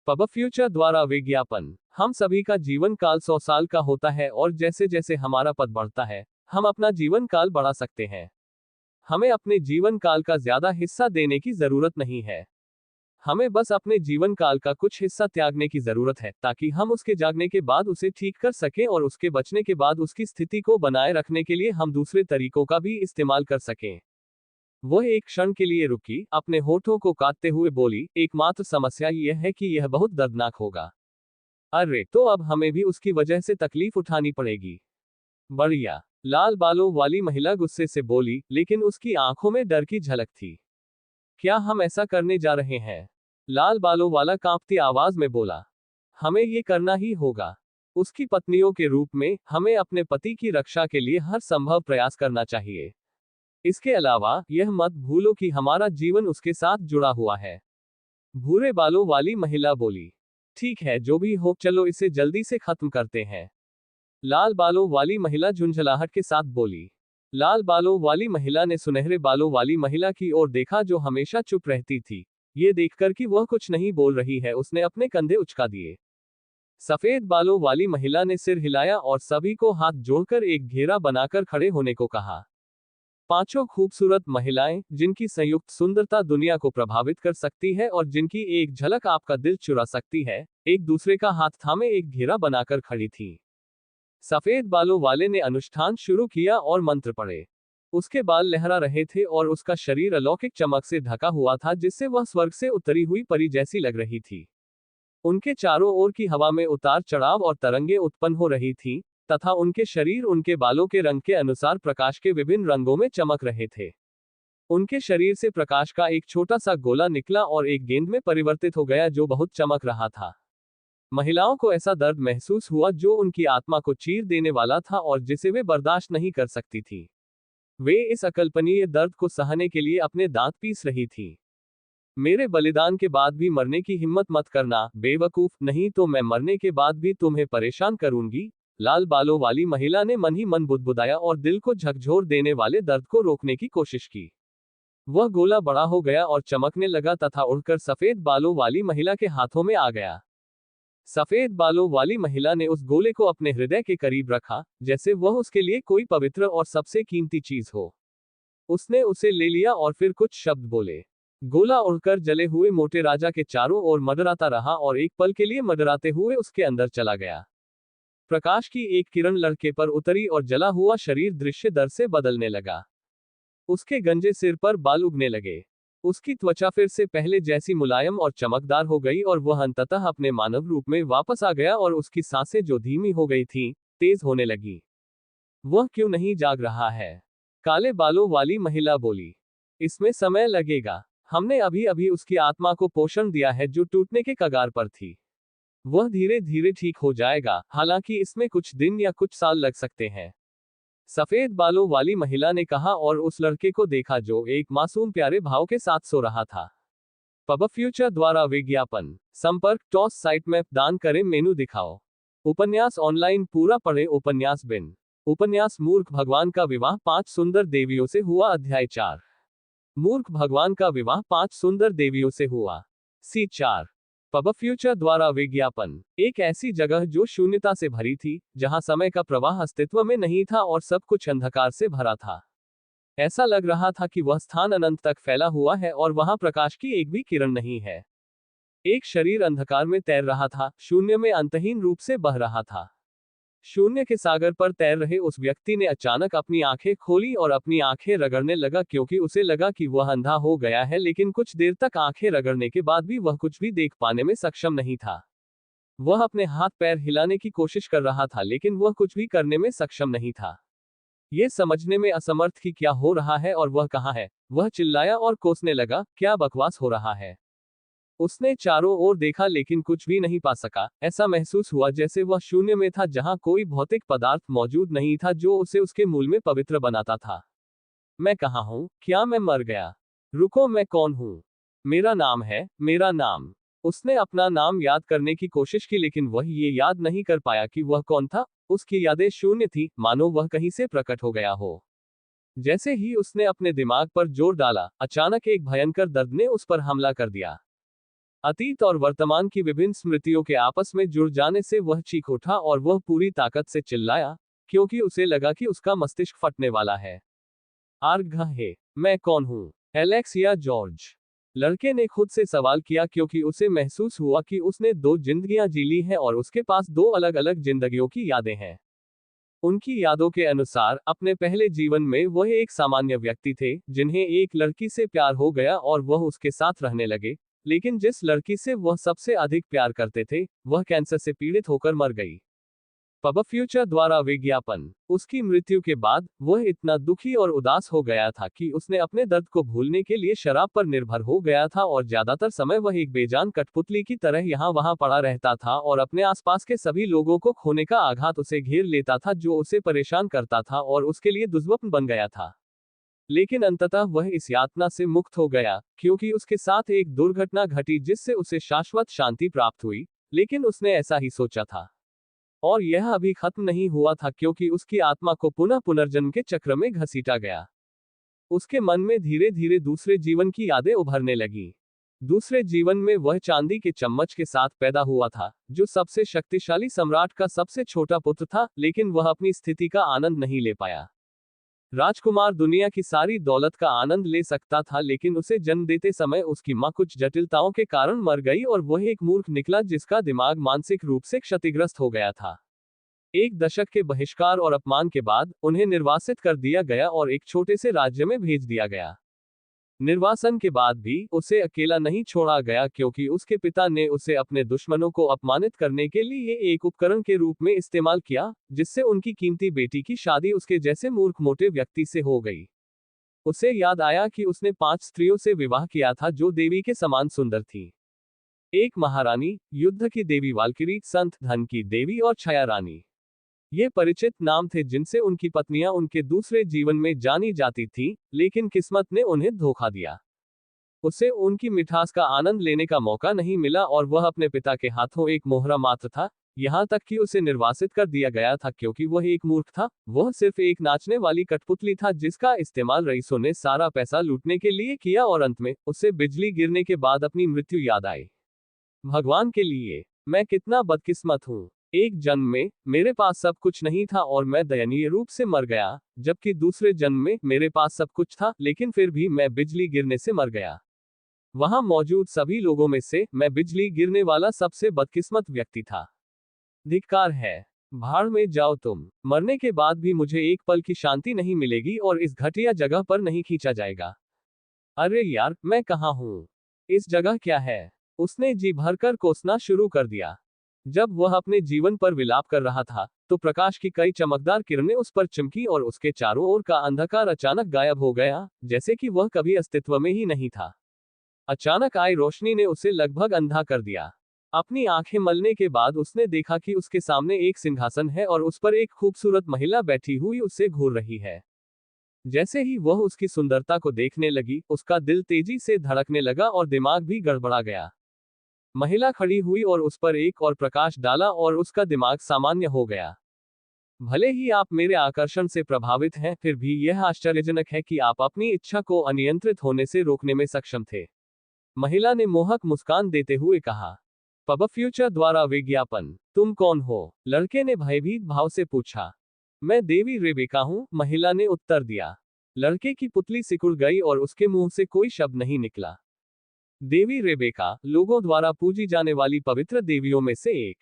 पब फ्यूचर द्वारा विज्ञापन। हम सभी का जीवन काल 100 साल का होता है और जैसे जैसे हमारा पद बढ़ता है, हम अपना जीवन काल बढ़ा सकते हैं। हमें अपने जीवन काल का ज्यादा हिस्सा देने की जरूरत नहीं है। हमें बस अपने जीवन काल का कुछ हिस्सा त्यागने की जरूरत है, ताकि हम उसके जागने के बाद उसे ठीक कर सकें और उसके बचने के बाद उसकी स्थिति को बनाए रखने के लिए हम दूसरे तरीकों का भी इस्तेमाल कर सकें। वह एक क्षण के लिए रुकी, अपने होठों को काटते हुए बोली, एकमात्र समस्या यह है कि यह बहुत दर्दनाक होगा। अरे, तो अब हमें भी उसकी वजह से तकलीफ उठानी पड़ेगी। बढ़िया, लाल बालों वाली महिला गुस्से से बोली, लेकिन उसकी आंखों में डर की झलक थी। क्या हम ऐसा करने जा रहे हैं? लाल बालों वाला कांपती आवाज में बोला। हमें ये करना ही होगा। उसकी पत्नियों के रूप में हमें अपने पति की रक्षा के लिए हर संभव प्रयास करना चाहिए। इसके अलावा यह मत भूलो कि हमारा जीवन उसके साथ जुड़ा हुआ है। भूरे बालों वाली महिला बोली। ठीक है, जो भी हो, चलो इसे जल्दी से खत्म करते हैं, लाल बालों वाली महिला झुंझलाहट के साथ बोली। लाल बालों वाली महिला ने सुनहरे बालों वाली महिला की ओर देखा, जो हमेशा चुप रहती थी। ये देखकर कि वह कुछ नहीं बोल रही है, उसने अपने कंधे उचका दिए। सफेद बालों वाली महिला ने सिर हिलाया और सभी को हाथ जोड़कर एक घेरा बनाकर खड़े होने को कहा। पांचों खूबसूरत महिलाएं, जिनकी संयुक्त सुंदरता दुनिया को प्रभावित कर सकती है और जिनकी एक झलक आपका दिल चुरा सकती है, एक दूसरे का हाथ थामे एक घेरा बनाकर खड़ी थीं। सफेद बालों वाले ने अनुष्ठान शुरू किया और मंत्र पढ़े। उसके बाल लहरा रहे थे और उसका शरीर अलौकिक चमक से ढका हुआ था, जिससे वह स्वर्ग से उतरी हुई परी जैसी लग रही थी। उनके चारों ओर की हवा में उतार चढ़ाव और तरंगे उत्पन्न हो रही थीं, तथा उनके शरीर उनके बालों के रंग के अनुसार प्रकाश के विभिन्न रंगों में चमक रहे थे। उनके शरीर से प्रकाश का एक छोटा सा गोला निकला और एक गेंद में परिवर्तित हो गया जो बहुत चमक रहा था। महिलाओं को ऐसा दर्द महसूस हुआ जो उनकी आत्मा को चीर देने वाला था और जिसे वे बर्दाश्त नहीं कर सकती थी। वे इस अकल्पनीय दर्द को सहने के लिए अपने दांत पीस रही थी। मेरे बलिदान के बाद भी मरने की हिम्मत मत करना, बेवकूफ, नहीं तो मैं मरने के बाद भी तुम्हें परेशान करूंगी। लाल बालों वाली महिला ने मन ही मन बुदबुदाया और दिल को झकझोर देने वाले दर्द को रोकने की कोशिश की। वह गोला बड़ा हो गया और चमकने लगा तथा उड़कर सफेद बालों वाली महिला के हाथों में आ गया। सफेद बालों वाली महिला ने उस गोले को अपने हृदय के करीब रखा, जैसे वह उसके लिए कोई पवित्र और सबसे कीमती चीज हो। उसने उसे ले लिया और फिर कुछ शब्द बोले। गोला उड़कर जले हुए मोटे राजा के चारों ओर मंडराता रहा और एक पल के लिए मंडराते हुए उसके अंदर चला गया। प्रकाश की एक किरण लड़के पर उतरी और जला हुआ शरीर दृश्य दर से बदलने लगा। उसके गंजे सिर पर बाल उगने लगे। उसकी त्वचा फिर से पहले जैसी मुलायम और चमकदार हो गई और वह अंततः अपने मानव रूप में वापस आ गया और उसकी सांसें जो धीमी हो गई थीं, तेज होने लगी। वह क्यों नहीं जाग रहा है? काले बालों वाली महिला बोली। इसमें समय लगेगा। हमने अभी अभी उसकी आत्मा को पोषण दिया है जो टूटने के कगार पर थी। वह धीरे धीरे ठीक हो जाएगा, हालांकि इसमें कुछ दिन या कुछ साल लग सकते हैं। सफेद बालों वाली महिला ने कहा और उस लड़के को देखा जो एक मासूम प्यारे भाव के साथ सो रहा था। पब फ्यूचर द्वारा विज्ञापन। संपर्क टॉस साइट में दान करें मेनू दिखाओ। उपन्यास ऑनलाइन पूरा पढ़े। उपन्यास बिन। उपन्यास मूर्ख भगवान का विवाह 5 सुंदर देवियों से हुआ। अध्याय 4। मूर्ख भगवान का विवाह 5 सुंदर देवियों से हुआ। C4। पब फ्यूचर द्वारा विज्ञापन। एक ऐसी जगह जो शून्यता से भरी थी, जहां समय का प्रवाह अस्तित्व में नहीं था और सब कुछ अंधकार से भरा था। ऐसा लग रहा था कि वह स्थान अनंत तक फैला हुआ है और वहां प्रकाश की एक भी किरण नहीं है। एक शरीर अंधकार में तैर रहा था, शून्य में अंतहीन रूप से बह रहा था। शून्य के सागर पर तैर रहे उस व्यक्ति ने अचानक अपनी आंखें खोली और अपनी आंखें रगड़ने लगा क्योंकि उसे लगा कि वह अंधा हो गया है, लेकिन कुछ देर तक आंखें रगड़ने के बाद भी वह कुछ भी देख पाने में सक्षम नहीं था। वह अपने हाथ पैर हिलाने की कोशिश कर रहा था लेकिन वह कुछ भी करने में सक्षम नहीं था। ये समझने में असमर्थ कि क्या हो रहा है और वह कहाँ है। वह चिल्लाया और कोसने लगा, क्या बकवास हो रहा है। उसने चारों ओर देखा लेकिन कुछ भी नहीं पा सका। ऐसा महसूस हुआ जैसे वह शून्य में था जहां कोई भौतिक पदार्थ मौजूद नहीं था जो उसे उसके मूल में पवित्र बनाता था। मैं कहाँ हूं? क्या मैं मर गया? रुको, मैं कौन हूं? मेरा नाम है, मेरा नाम। उसने अपना नाम याद करने की कोशिश की लेकिन वह ये याद नहीं कर पाया कि वह कौन था। उसकी यादें शून्य थी, मानो वह कहीं से प्रकट हो गया हो। जैसे ही उसने अपने दिमाग पर जोर डाला, अचानक एक भयंकर दर्द ने उस पर हमला कर दिया। अतीत और वर्तमान की विभिन्न स्मृतियों के आपस में जुड़ जाने से वह चीख उठा और वह पूरी ताकत से चिल्लाया, क्योंकि उसे लगा कि उसका मस्तिष्क फटने वाला है। आर्घ है, मैं कौन हूं? एलेक्स या जॉर्ज? लड़के ने खुद से सवाल किया क्योंकि उसे महसूस हुआ कि उसने 2 जिंदगियां जी ली हैं और उसके पास 2 अलग अलग जिंदगियों की यादें हैं। उनकी यादों के अनुसार अपने पहले जीवन में वह एक सामान्य व्यक्ति थे, जिन्हें एक लड़की से प्यार हो गया और वह उसके साथ रहने लगे, लेकिन जिस लड़की से वह सबसे अधिक प्यार करते थे, वह कैंसर से पीड़ित होकर मर गई। पब फ्यूचर द्वारा विज्ञापन। उसकी मृत्यु के बाद वह इतना दुखी और उदास हो गया था कि उसने अपने दर्द को भूलने के लिए शराब पर निर्भर हो गया था और ज्यादातर समय वह एक बेजान कठपुतली की तरह यहाँ वहां पड़ा रहता था और अपने आसपास के सभी लोगों को खोने का आघात उसे घेर लेता था जो उसे परेशान करता था और उसके लिए दुष्स्वप्न बन गया था। लेकिन अंततः वह इस यातना से मुक्त हो गया, क्योंकि उसके साथ एक दुर्घटना घटी जिससे उसे शाश्वत शांति प्राप्त हुई, लेकिन उसने ऐसा ही सोचा था। और यह अभी खत्म नहीं हुआ था क्योंकि उसकी आत्मा को पुनः पुनर्जन्म के चक्र में घसीटा गया। उसके मन में धीरे धीरे दूसरे जीवन की यादें उभरने लगी। दूसरे जीवन में वह चांदी के चम्मच के साथ पैदा हुआ था, जो सबसे शक्तिशाली सम्राट का सबसे छोटा पुत्र था, लेकिन वह अपनी स्थिति का आनंद नहीं ले पाया। राजकुमार दुनिया की सारी दौलत का आनंद ले सकता था, लेकिन उसे जन्म देते समय उसकी मां कुछ जटिलताओं के कारण मर गई और वह एक मूर्ख निकला जिसका दिमाग मानसिक रूप से क्षतिग्रस्त हो गया था। 1 दशक के बहिष्कार और अपमान के बाद उन्हें निर्वासित कर दिया गया और एक छोटे से राज्य में भेज दिया गया। निर्वासन के बाद भी उसे अकेला नहीं छोड़ा गया क्योंकि उसके पिता ने उसे अपने दुश्मनों को अपमानित करने के लिए एक उपकरण के रूप में इस्तेमाल किया, जिससे उनकी कीमती बेटी की शादी उसके जैसे मूर्ख मोटे व्यक्ति से हो गई। उसे याद आया कि उसने 5 स्त्रियों से विवाह किया था जो देवी के समान सुंदर थी। एक महारानी, युद्ध की देवी वाल्किरी, संत धन की देवी और छाया रानी। ये परिचित नाम थे जिनसे उनकी पत्नियां उनके दूसरे जीवन में जानी जाती थीं, लेकिन किस्मत ने उन्हें धोखा दिया। उसे उनकी मिठास का आनंद लेने का मौका नहीं मिला और वह अपने पिता के हाथों एक मोहरा मात्र था, यहाँ तक कि उसे निर्वासित कर दिया गया था क्योंकि वह एक मूर्ख था। वह सिर्फ एक नाचने वाली कठपुतली था जिसका इस्तेमाल रईसों ने सारा पैसा लूटने के लिए किया और अंत में उसे बिजली गिरने के बाद अपनी मृत्यु याद आई। भगवान के लिए मैं कितना बदकिस्मत हूँ। एक जन्म में मेरे पास सब कुछ नहीं था और मैं दयनीय रूप से मर गया, जबकि दूसरे जन्म में मेरे पास सब कुछ था लेकिन फिर भी मैं बिजली गिरने से मर गया। वहां मौजूद सभी लोगों में से मैं बिजली गिरने वाला सबसे बदकिस्मत व्यक्ति था। धिक्कार है। भाड़ में जाओ तुम। मरने के बाद भी मुझे एक पल की शांति नहीं मिलेगी और इस घटिया जगह पर नहीं खींचा जाएगा। अरे यार, मैं कहाँ हूँ? इस जगह क्या है? उसने जी भरकर कोसना शुरू कर दिया। जब वह अपने जीवन पर विलाप कर रहा था, तो प्रकाश की कई चमकदार किरणें उस पर चमकी और उसके चारों ओर का अंधकार अचानक गायब हो गया, जैसे कि वह कभी अस्तित्व में ही नहीं था। अचानक आई रोशनी ने उसे लगभग अंधा कर दिया। अपनी आंखें मलने के बाद उसने देखा कि उसके सामने एक सिंहासन है और उस पर एक खूबसूरत महिला बैठी हुई उसे घूर रही है। जैसे ही वह उसकी सुंदरता को देखने लगी, उसका दिल तेजी से धड़कने लगा और दिमाग भी गड़बड़ा गया। महिला खड़ी हुई और उस पर एक और प्रकाश डाला और उसका दिमाग सामान्य हो गया। भले ही आप मेरे आकर्षण से प्रभावित हैं, फिर भी यह आश्चर्यजनक है कि आप अपनी इच्छा को अनियंत्रित होने से रोकने में सक्षम थे। महिला ने मोहक मुस्कान देते हुए कहा। पब फ्यूचर द्वारा विज्ञापन। तुम कौन हो? लड़के ने भयभीत भाव से पूछा। मैं देवी रेबेका हूं, महिला ने उत्तर दिया। लड़के की पुतली सिकुड़ गई और उसके मुंह से कोई शब्द नहीं निकला। देवी रेबेका, लोगों द्वारा पूजी जाने वाली पवित्र देवियों में से एक।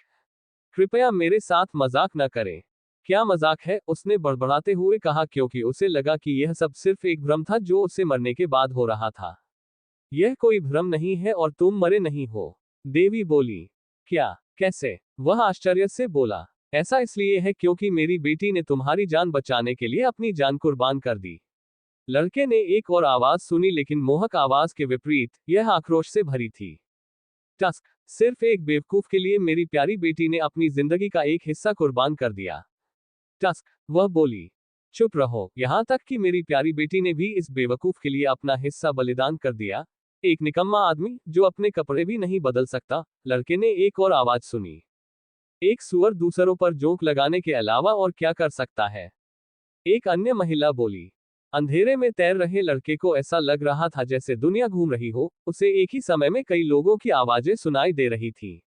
कृपया मेरे साथ मजाक न करें। क्या मजाक है? उसने बड़बड़ाते हुए कहा क्योंकि उसे लगा कि यह सब सिर्फ एक भ्रम था जो उसे मरने के बाद हो रहा था। यह कोई भ्रम नहीं है और तुम मरे नहीं हो। देवी बोली। क्या? कैसे? वह आश्चर्य से बोला। ऐसा इसलिए है क्योंकि मेरी बेटी ने तुम्हारी जान बचाने के लिए अपनी जान कुर्बान कर दी। लड़के ने एक और आवाज सुनी, लेकिन मोहक आवाज के विपरीत यह आक्रोश से भरी थी। टस्क, सिर्फ एक बेवकूफ के लिए मेरी प्यारी बेटी ने अपनी जिंदगी का एक हिस्सा कुर्बान कर दिया। टस्क, वह बोली। चुप रहो, यहां तक कि मेरी प्यारी बेटी ने भी इस बेवकूफ के लिए अपना हिस्सा बलिदान कर दिया। एक निकम्मा आदमी जो अपने कपड़े भी नहीं बदल सकता। लड़के ने एक और आवाज सुनी। एक सुअर दूसरों पर जोंक लगाने के अलावा और क्या कर सकता है? एक अन्य महिला बोली। अंधेरे में तैर रहे लड़के को ऐसा लग रहा था जैसे दुनिया घूम रही हो, उसे एक ही समय में कई लोगों की आवाजें सुनाई दे रही थी।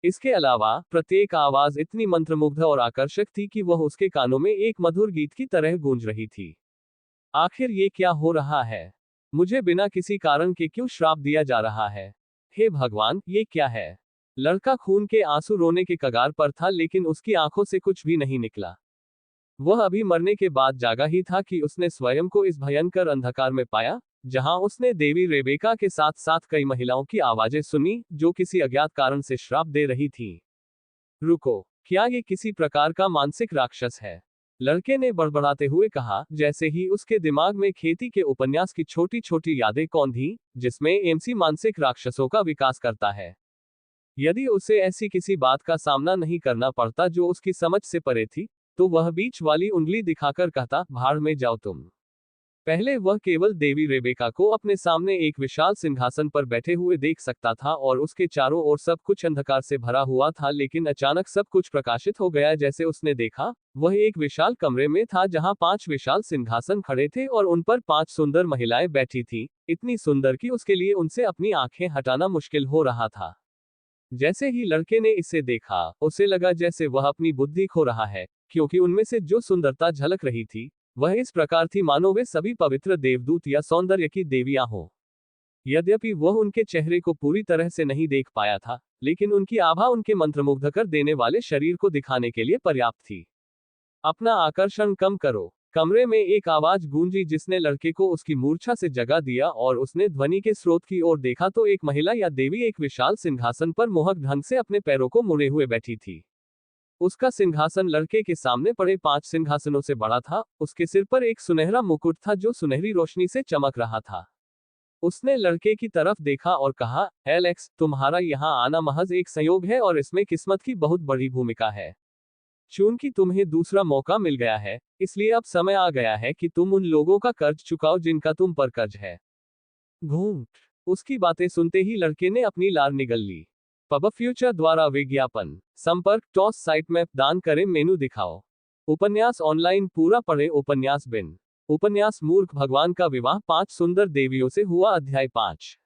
इसके अलावा प्रत्येक आवाज इतनी मंत्रमुग्ध और आकर्षक थी कि वह उसके कानों में एक मधुर गीत की तरह गूंज रही थी। आखिर ये क्या हो रहा है? मुझे बिना किसी कारण के क्यों श्राप दिया जा रहा है? हे भगवान, ये क्या है? लड़का खून के आंसू रोने के कगार पर था, लेकिन उसकी आंखों से कुछ भी नहीं निकला। वह अभी मरने के बाद जागा ही था कि उसने स्वयं को इस भयंकर अंधकार में पाया, जहां उसने देवी रेबेका के साथ साथ कई महिलाओं की आवाजें सुनी जो किसी अज्ञात कारण से श्राप दे रही थीं। रुको, क्या ये किसी प्रकार का मानसिक राक्षस है? लड़के ने बड़बड़ाते हुए कहा, जैसे ही उसके दिमाग में खेती के उपन्यास की छोटी छोटी यादें कौन थी, जिसमें एमसी मानसिक राक्षसों का विकास करता है। यदि उसे ऐसी किसी बात का सामना नहीं करना पड़ता जो उसकी समझ से परे थी, तो वह बीच वाली उंगली दिखाकर कहता, भाड़ में जाओ तुम। पहले वह केवल देवी रेबेका को अपने सामने एक विशाल सिंहासन पर बैठे हुए देख सकता था और उसके चारों ओर सब कुछ अंधकार से भरा हुआ था, लेकिन अचानक सब कुछ प्रकाशित हो गया। जैसे उसने देखा, वह एक विशाल कमरे में था जहां 5 विशाल सिंहासन खड़े थे और उन पर 5 सुंदर महिलाएं बैठी थीं, इतनी सुंदर कि उसके लिए उनसे अपनी आंखें हटाना मुश्किल हो रहा था। जैसे ही लड़के ने इसे देखा, उसे लगा जैसे वह अपनी बुद्धि खो रहा है, क्योंकि उनमें से जो सुंदरता झलक रही थी, वह इस प्रकार थी मानो वे सभी पवित्र देवदूत या सौंदर्य की देवियां हों। यद्यपि वह उनके चेहरे को पूरी तरह से नहीं देख पाया था, लेकिन उनकी आभा उनके मंत्रमुग्ध कर देने वाले शरीर को दिखाने के लिए पर्याप्त थी। अपना आकर्षण कम करो। कमरे में एक आवाज गूंजी जिसने लड़के को उसकी मूर्छा से जगा दिया और उसने ध्वनि के स्रोत की ओर देखा तो एक महिला या देवी एक विशाल सिंहासन पर मोहक ढंग से अपने पैरों को मुड़े हुए बैठी थी। उसका सिंहासन लड़के के सामने पड़े 5 सिंहासनों से बड़ा था। उसके सिर पर एक सुनहरा मुकुट था जो सुनहरी रोशनी से चमक रहा था। उसने लड़के की तरफ देखा और कहा, एलेक्स, तुम्हारा यहाँ आना महज एक संयोग है और इसमें किस्मत की बहुत बड़ी भूमिका है। चूंकि तुम्हें दूसरा मौका मिल गया है, इसलिए अब समय आ गया है कि तुम उन लोगों का कर्ज चुकाओ जिनका तुम पर कर्ज है। घूंट। उसकी बातें सुनते ही लड़के ने अपनी लार निगल ली। पब फ्यूचर द्वारा विज्ञापन। संपर्क टॉस साइट मैप दान करें मेनू दिखाओ। उपन्यास ऑनलाइन पूरा पढ़े उपन्यास बिन। उपन्यास मूर्ख भगवान का विवाह 5 सुंदर देवियों से हुआ अध्याय 5।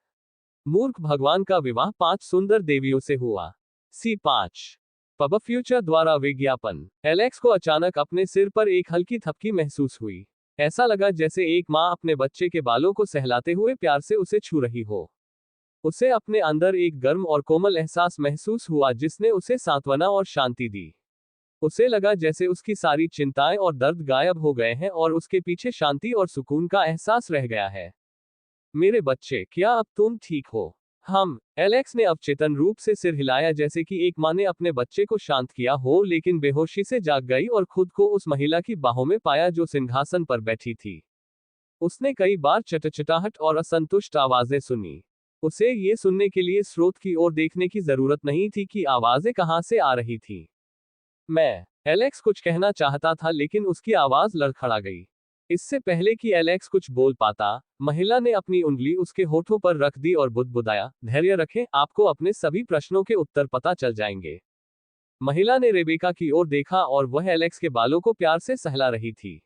मूर्ख भगवान का विवाह 5 सुंदर देवियों से हुआ। C5। पब फ्यूचर द्वारा विज्ञापन। एलेक्स को अचानक अपने सिर पर एक हल्की थपकी महसूस हुई। ऐसा लगा जैसे एक माँ अपने बच्चे के बालों को सहलाते हुए प्यार से उसे छू रही हो। उसे अपने अंदर एक गर्म और कोमल एहसास महसूस हुआ जिसने उसे सांत्वना और शांति दी। उसे लगा जैसे उसकी सारी चिंताएं और दर्द गायब हो गए हैं और उसके पीछे शांति और सुकून का एहसास रह गया है। मेरे बच्चे, क्या अब तुम ठीक हो? एलेक्स ने अवचेतन रूप से सिर हिलाया जैसे कि एक माँ ने अपने बच्चे को शांत किया हो, लेकिन बेहोशी से जाग गई और खुद को उस महिला की बाहों में पाया जो सिंहासन पर बैठी थी। उसने कई बार चटचटाहट और असंतुष्ट आवाजें सुनी। उसे ये सुनने के लिए स्रोत की ओर देखने की जरूरत नहीं थी कि आवाजें कहां से आ रही थी। एलेक्स कुछ कहना चाहता था लेकिन उसकी आवाज लड़खड़ा गई। इससे पहले कि एलेक्स कुछ बोल पाता, महिला ने अपनी उंगली उसके होठों पर रख दी और बुदबुदाया, धैर्य रखें, आपको अपने सभी प्रश्नों के उत्तर पता चल जाएंगे। महिला ने रेबेका की ओर देखा और वह एलेक्स के बालों को प्यार से सहला रही थी।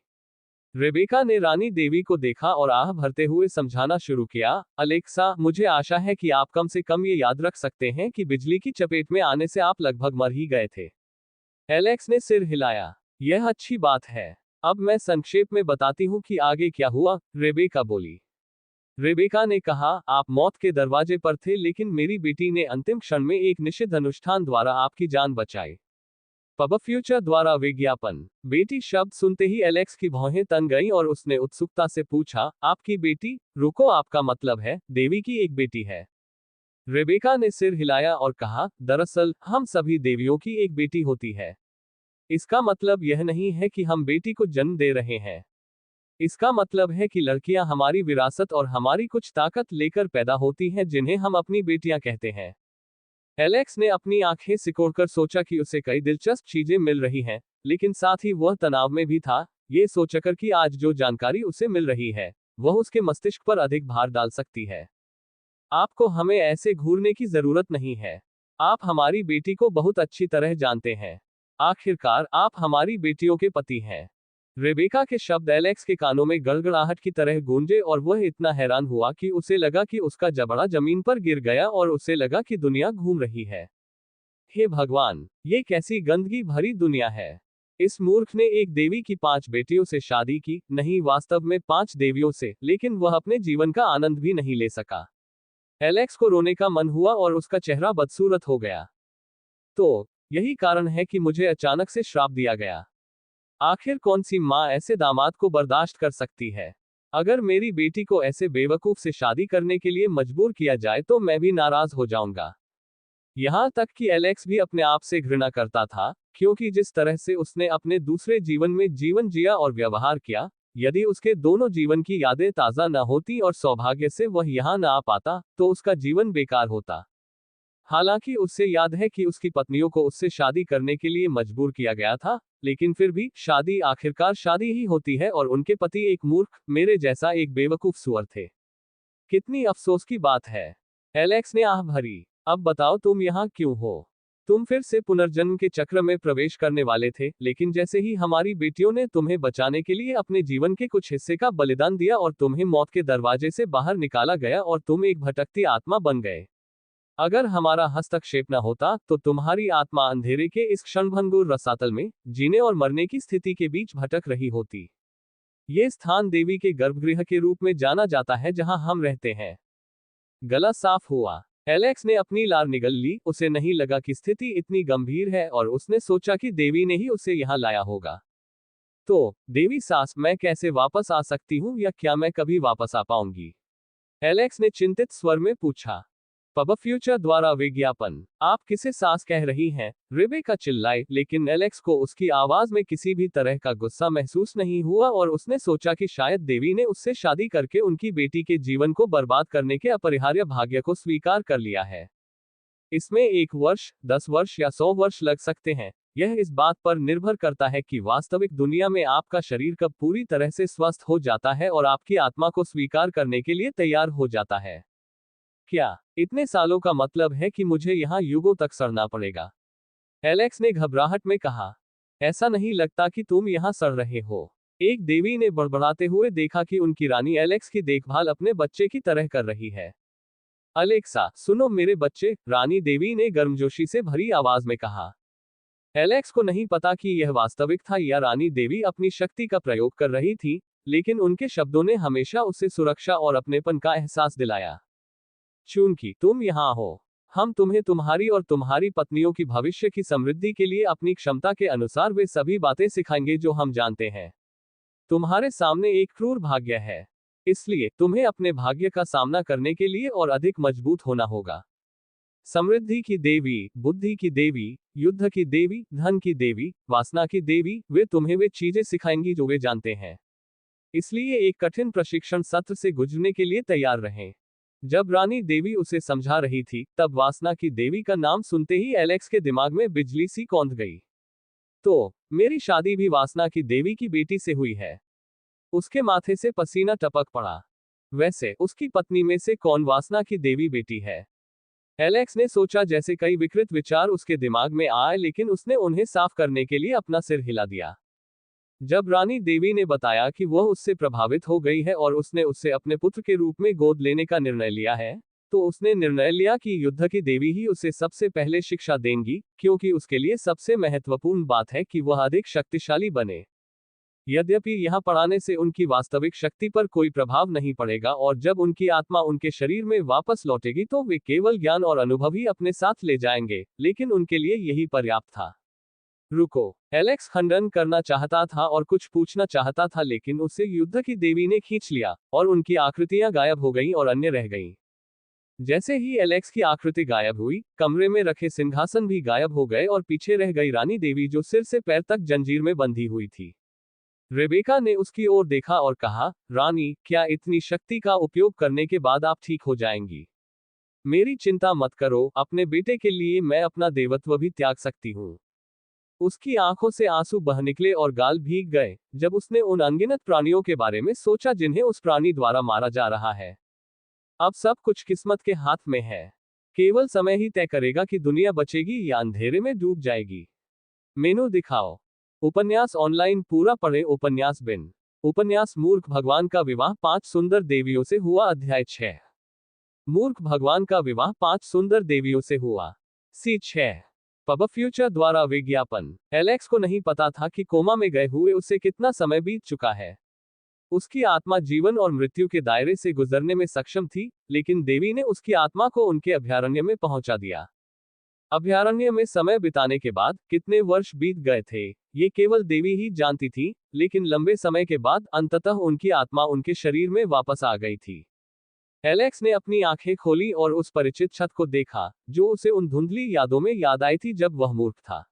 रेबेका ने रानी देवी को देखा और आह भरते हुए समझाना शुरू किया, अलेक्सा, मुझे आशा है कि आप कम से कम ये याद रख सकते हैं कि बिजली की चपेट में आने से आप लगभग मर ही गए थे। एलेक्स ने सिर हिलाया। यह अच्छी बात है। अब मैं संक्षेप में बताती हूँ कि आगे क्या हुआ, रेबेका बोली। रेबेका ने कहा, आप मौत के दरवाजे पर थे लेकिन मेरी बेटी ने अंतिम क्षण में एक निषिद्ध अनुष्ठान द्वारा आपकी जान बचाई। पब फ्यूचर द्वारा विज्ञापन। बेटी शब्द सुनते ही एलेक्स की भौहें तन गईं और उसने उत्सुकता से पूछा, आपकी बेटी? रुको, आपका मतलब है देवी की एक बेटी है? रेबेका ने सिर हिलाया और कहा, दरअसल हम सभी देवियों की एक बेटी होती है। इसका मतलब यह नहीं है कि हम बेटी को जन्म दे रहे हैं। इसका मतलब है कि लड़कियां हमारी विरासत और हमारी कुछ ताकत लेकर पैदा होती हैं जिन्हें हम अपनी बेटियां कहते हैं। एलेक्स ने अपनी आंखें सिकोड़कर सोचा कि उसे कई दिलचस्प चीजें मिल रही हैं, लेकिन साथ ही वह तनाव में भी था, ये सोचकर कि आज जो जानकारी उसे मिल रही है, वह उसके मस्तिष्क पर अधिक भार डाल सकती है। आपको हमें ऐसे घूरने की जरूरत नहीं है। आप हमारी बेटी को बहुत अच्छी तरह जानते हैं। आखिरकार आप हमारी बेटियों के पति हैं। रेबेका के शब्द एलेक्स के कानों में गड़गड़ाहट की तरह गूंजे और वह इतना हैरान हुआ कि उसे लगा कि उसका जबड़ा जमीन पर गिर गया और उसे लगा कि दुनिया घूम रही है। हे भगवान, ये कैसी गंदगी भरी दुनिया है। इस मूर्ख ने एक देवी की 5 बेटियों से शादी की, नहीं वास्तव में 5 देवियों से, लेकिन वह अपने जीवन का आनंद भी नहीं ले सका। एलेक्स को रोने का मन हुआ और उसका चेहरा बदसूरत हो गया। तो यही कारण है कि मुझे अचानक से श्राप दिया गया। आखिर कौन सी माँ ऐसे दामाद को बर्दाश्त कर सकती है? अगर मेरी बेटी को ऐसे बेवकूफ से शादी करने के लिए मजबूर किया जाए तो मैं भी नाराज हो जाऊंगा। यहां तक कि एलेक्स भी अपने आप से घृणा करता था, क्योंकि जिस तरह से उसने अपने दूसरे जीवन में जीवन जिया और व्यवहार किया, यदि उसके दोनों जीवन की यादें ताजा न होती और सौभाग्य से वह यहां न आ पाता, तो उसका जीवन बेकार होता। हालांकि उससे याद है कि उसकी पत्नियों को उससे शादी करने के लिए मजबूर किया गया था, लेकिन फिर भी शादी आखिरकार शादी ही होती है और उनके पति एक मूर्ख, मेरे जैसा एक बेवकूफ सुअर थे। कितनी अफसोस की बात है। एलेक्स ने आह भरी। अब बताओ तुम यहाँ क्यों हो? तुम फिर से पुनर्जन्म के चक्र में प्रवेश करने वाले थे, लेकिन जैसे ही हमारी बेटियों ने तुम्हें बचाने के लिए अपने जीवन के कुछ हिस्से का बलिदान दिया और तुम्हें मौत के दरवाजे से बाहर निकाला गया और तुम एक भटकती आत्मा बन गए। अगर हमारा हस्तक्षेप न होता तो तुम्हारी आत्मा अंधेरे के इस क्षणभंगुर रसातल में जीने और मरने की स्थिति के बीच भटक रही होती। ये स्थान देवी के गर्भगृह के रूप में जाना जाता है जहां हम रहते हैं। गला साफ हुआ। एलेक्स ने अपनी लार निगल ली। उसे नहीं लगा कि स्थिति इतनी गंभीर है और उसने सोचा कि देवी ने ही उसे यहाँ लाया होगा। तो देवी सास, मैं कैसे वापस आ सकती हूँ या क्या मैं कभी वापस आ पाऊंगी? एलेक्स ने चिंतित स्वर में पूछा। पब फ्यूचर द्वारा विज्ञापन। आप किसे सास कह रही हैं? रेबेका चिल्लाई, लेकिन एलेक्स को उसकी आवाज में किसी भी तरह का गुस्सा महसूस नहीं हुआ और उसने सोचा कि शायद देवी ने उससे शादी करके उनकी बेटी के जीवन को बर्बाद करने के अपरिहार्य भाग्य को स्वीकार कर लिया है। इसमें 1 वर्ष, 10 वर्ष या 100 वर्ष लग सकते हैं। यह इस बात पर निर्भर करता है कि वास्तविक दुनिया में आपका शरीर कब पूरी तरह से स्वस्थ हो जाता है और आपकी आत्मा को स्वीकार करने के लिए तैयार हो जाता है। क्या इतने सालों का मतलब है कि मुझे यहाँ युगों तक सड़ना पड़ेगा? एलेक्स ने घबराहट में कहा। ऐसा नहीं लगता कि तुम यहाँ सड़ रहे हो। एक देवी ने बड़बड़ाते हुए देखा कि उनकी रानी एलेक्स की देखभाल अपने बच्चे की तरह कर रही है। अलेक्सा, सुनो मेरे बच्चे, रानी देवी ने गर्मजोशी से भरी आवाज में कहा। एलेक्स को नहीं पता कि यह वास्तविक था या रानी देवी अपनी शक्ति का प्रयोग कर रही थी, लेकिन उनके शब्दों ने हमेशा उसे सुरक्षा और अपनेपन का एहसास दिलाया। चूंकि तुम यहाँ हो, हम तुम्हें तुम्हारी और तुम्हारी पत्नियों की भविष्य की समृद्धि के लिए अपनी क्षमता के अनुसार वे सभी बातें सिखाएंगे जो हम जानते हैं। तुम्हारे सामने एक क्रूर भाग्य है, इसलिए तुम्हें अपने भाग्य का सामना करने के लिए और अधिक मजबूत होना होगा। समृद्धि की देवी, बुद्धि की देवी, युद्ध की देवी, धन की देवी, वासना की देवी, वे तुम्हें वे चीजें सिखाएंगी जो वे जानते हैं। इसलिए एक कठिन प्रशिक्षण सत्र से गुजरने के लिए तैयार रहें। जब रानी देवी उसे समझा रही थी, तब वासना की देवी का नाम सुनते ही एलेक्स के दिमाग में बिजली सी कौंध गई। तो मेरी शादी भी वासना की देवी की बेटी से हुई है। उसके माथे से पसीना टपक पड़ा। वैसे उसकी पत्नी में से कौन वासना की देवी बेटी है? एलेक्स ने सोचा, जैसे कई विकृत विचार उसके दिमाग में आए, लेकिन उसने उन्हें साफ करने के लिए अपना सिर हिला दिया। जब रानी देवी ने बताया कि वह उससे प्रभावित हो गई है और उसने उससे अपने पुत्र के रूप में गोद लेने का निर्णय लिया है, तो उसने निर्णय लिया कि युद्ध की देवी ही उसे सबसे पहले शिक्षा देंगी, क्योंकि उसके लिए सबसे महत्वपूर्ण बात है कि वह अधिक शक्तिशाली बने। यद्यपि यहाँ पढ़ाने से उनकी वास्तविक शक्ति पर कोई प्रभाव नहीं पड़ेगा और जब उनकी आत्मा उनके शरीर में वापस लौटेगी तो वे केवल ज्ञान और अनुभव ही अपने साथ ले जाएंगे, लेकिन उनके लिए यही पर्याप्त था। रुको, एलेक्स खंडन करना चाहता था और कुछ पूछना चाहता था, लेकिन उसे युद्ध की देवी ने खींच लिया और उनकी आकृतियां गायब हो गईं और अन्य रह गईं। जैसे ही एलेक्स की आकृति गायब हुई, कमरे में रखे सिंहासन भी गायब हो गए और पीछे रह गई रानी देवी, जो सिर से पैर तक जंजीर में बंधी हुई थी। रेबेका ने उसकी ओर देखा और कहा, रानी, क्या इतनी शक्ति का उपयोग करने के बाद आप ठीक हो जाएंगी? मेरी चिंता मत करो, अपने बेटे के लिए मैं अपना देवत्व भी त्याग सकती हूँ। उसकी आंखों से आंसू बह निकले और गाल भीग गए, जब उसने उन अनगिनत प्राणियों के बारे में सोचा जिन्हें उस प्राणी द्वारा मारा जा रहा है। अब सब कुछ किस्मत के हाथ में है। केवल समय ही तय करेगा कि दुनिया बचेगी या अंधेरे में डूब जाएगी। मेनू दिखाओ। उपन्यास ऑनलाइन पूरा पढ़े। उपन्यास बिन। उपन्यास मूर्ख भगवान का विवाह 5 सुंदर देवियों से हुआ। अध्याय 6। मूर्ख भगवान का विवाह 5 सुंदर देवियों से हुआ। C6। पब फ्यूचर द्वारा विज्ञापन। एलेक्स को नहीं पता था कि कोमा में गए हुए उसे कितना समय बीत चुका है। उसकी आत्मा जीवन और मृत्यु के दायरे से गुजरने में सक्षम थी, लेकिन देवी ने उसकी आत्मा को उनके अभयारण्य में पहुंचा दिया। अभयारण्य में समय बिताने के बाद कितने वर्ष बीत गए थे, ये केवल देवी ही जानती थी, लेकिन लंबे समय के बाद अंततः उनकी आत्मा उनके शरीर में वापस आ गई थी। एलेक्स ने अपनी आंखें खोली और उस परिचित छत को देखा, जो उसे उन धुंधली यादों में याद आई थी जब वह मूर्ख था।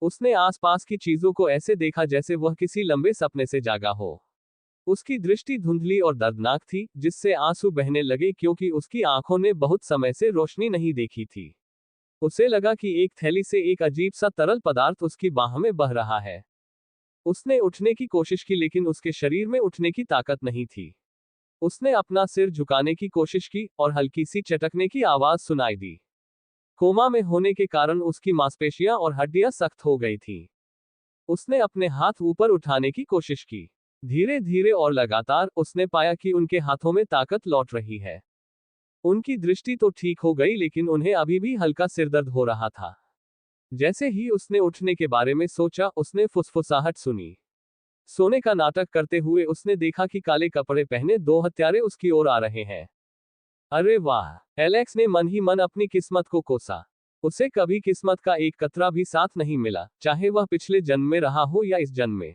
उसने आसपास की चीजों को ऐसे देखा जैसे वह किसी लंबे सपने से जागा हो। उसकी दृष्टि धुंधली और दर्दनाक थी, जिससे आंसू बहने लगे क्योंकि उसकी आंखों ने बहुत समय से रोशनी नहीं देखी थी। उसे लगा कि एक थैली से एक अजीब सा तरल पदार्थ उसकी बाह में बह रहा है। उसने उठने की कोशिश की, लेकिन उसके शरीर में उठने की ताकत नहीं थी। उसने अपना सिर झुकाने की कोशिश की और हल्की सी चटकने की आवाज सुनाई दी। कोमा में होने के कारण उसकी मांसपेशियां और हड्डियां सख्त हो गई थीं। उसने अपने हाथ ऊपर उठाने की कोशिश की। धीरे धीरे और लगातार उसने पाया कि उनके हाथों में ताकत लौट रही है। उनकी दृष्टि तो ठीक हो गई, लेकिन उन्हें अभी भी हल्का सिरदर्द हो रहा था। जैसे ही उसने उठने के बारे में सोचा, उसने फुसफुसाहट सुनी। सोने का नाटक करते हुए उसने देखा कि काले कपड़े पहने 2 हत्यारे उसकी ओर आ रहे हैं। अरे वाह! एलेक्स ने मन ही मन अपनी किस्मत को कोसा। उसे कभी किस्मत का एक कतरा भी साथ नहीं मिला, चाहे वह पिछले जन्म में रहा हो या इस जन्म में।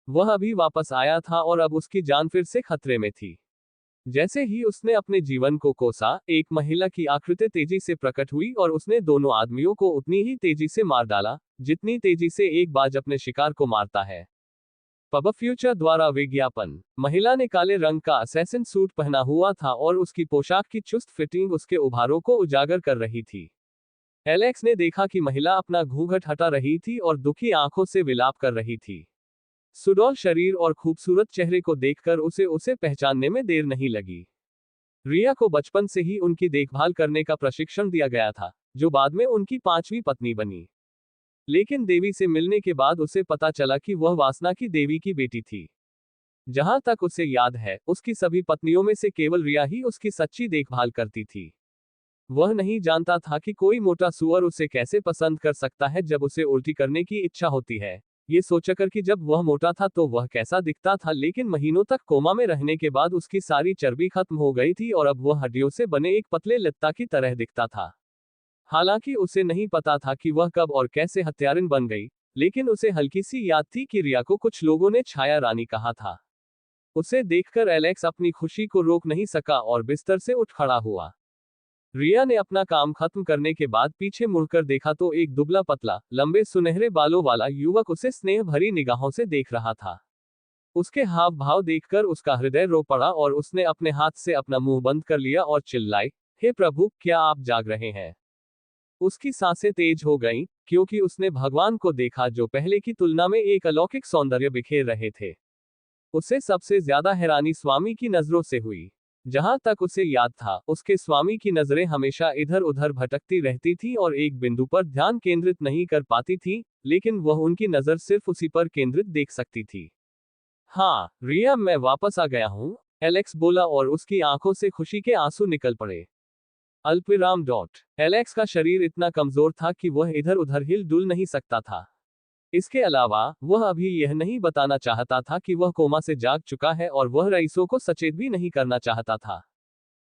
वह अभी वापस आया था और अब उसकी जान फिर से खतरे में थी। जैसे ही उसने अपने जीवन को कोसा, एक महिला की आकृति तेजी से प्रकट हुई और उसने दोनों आदमियों को उतनी ही तेजी से मार डाला, जितनी तेजी से एक बाज अपने शिकार को मारता है। पब फ्यूचर द्वारा विज्ञापन। महिला ने काले रंग का असैसिन सूट पहना हुआ था और उसकी पोशाक की चुस्त फिटिंग उसके उभारों को उजागर कर रही थी। एलेक्स ने देखा कि महिला अपना घूंघट हटा रही थी और दुखी आंखों से विलाप कर रही थी। सुडौल शरीर और खूबसूरत चेहरे को देखकर उसे पहचानने में देर नहीं लगी। रिया को बचपन से ही उनकी देखभाल करने का प्रशिक्षण दिया गया था, जो बाद में उनकी 5वीं पत्नी बनी। लेकिन देवी से मिलने के बाद उसे पता चला कि वह वासना की देवी की बेटी थी। जहां तक उसे याद है, उसकी सभी पत्नियों में से केवल रिया ही उसकी सच्ची देखभाल करती थी। वह नहीं जानता था कि कोई मोटा सुअर उसे कैसे पसंद कर सकता है जब उसे उल्टी करने की इच्छा होती है। ये सोचकर कि जब वह मोटा था तो वह कैसा दिखता था, लेकिन महीनों तक कोमा में रहने के बाद उसकी सारी चर्बी खत्म हो गई थी और अब वह हड्डियों से बने एक पतले लत्ता की तरह दिखता था। हालांकि उसे नहीं पता था कि वह कब और कैसे हत्यारिन बन गई, लेकिन उसे हल्की सी याद थी कि रिया को कुछ लोगों ने छाया रानी कहा था। उसे देखकर एलेक्स अपनी खुशी को रोक नहीं सका और बिस्तर से उठ खड़ा हुआ। रिया ने अपना काम खत्म करने के बाद पीछे मुड़कर देखा तो एक दुबला पतला, लंबे सुनहरे बालों वाला युवक उसे स्नेह भरी निगाहों से देख रहा था। उसके हाव भाव देखकर उसका हृदय रो पड़ा और उसने अपने हाथ से अपना मुंह बंद कर लिया और चिल्लाई, हे प्रभु, क्या आप जाग रहे हैं? उसकी सांसें तेज हो गईं, क्योंकि उसने भगवान को देखा जो पहले की तुलना में एक अलौकिक सौंदर्य बिखेर रहे थे। उसे सबसे ज्यादा हैरानी स्वामी की नजरों से हुई। जहां तक उसे याद था, उसके स्वामी की नजरें हमेशा इधर उधर भटकती रहती थी और एक बिंदु पर ध्यान केंद्रित नहीं कर पाती थी, लेकिन वह उनकी नजर सिर्फ उसी पर केंद्रित देख सकती थी। हाँ रिया, मैं वापस आ गया हूँ, एलेक्स बोला और उसकी आंखों से खुशी के आंसू निकल पड़े। अल्पविराम डॉट। एलेक्स का शरीर इतना कमजोर था कि वह इधर उधर हिल डुल नहीं सकता था। इसके अलावा वह अभी यह नहीं बताना चाहता था कि वह कोमा से जाग चुका है और वह रईसों को सचेत भी नहीं करना चाहता था।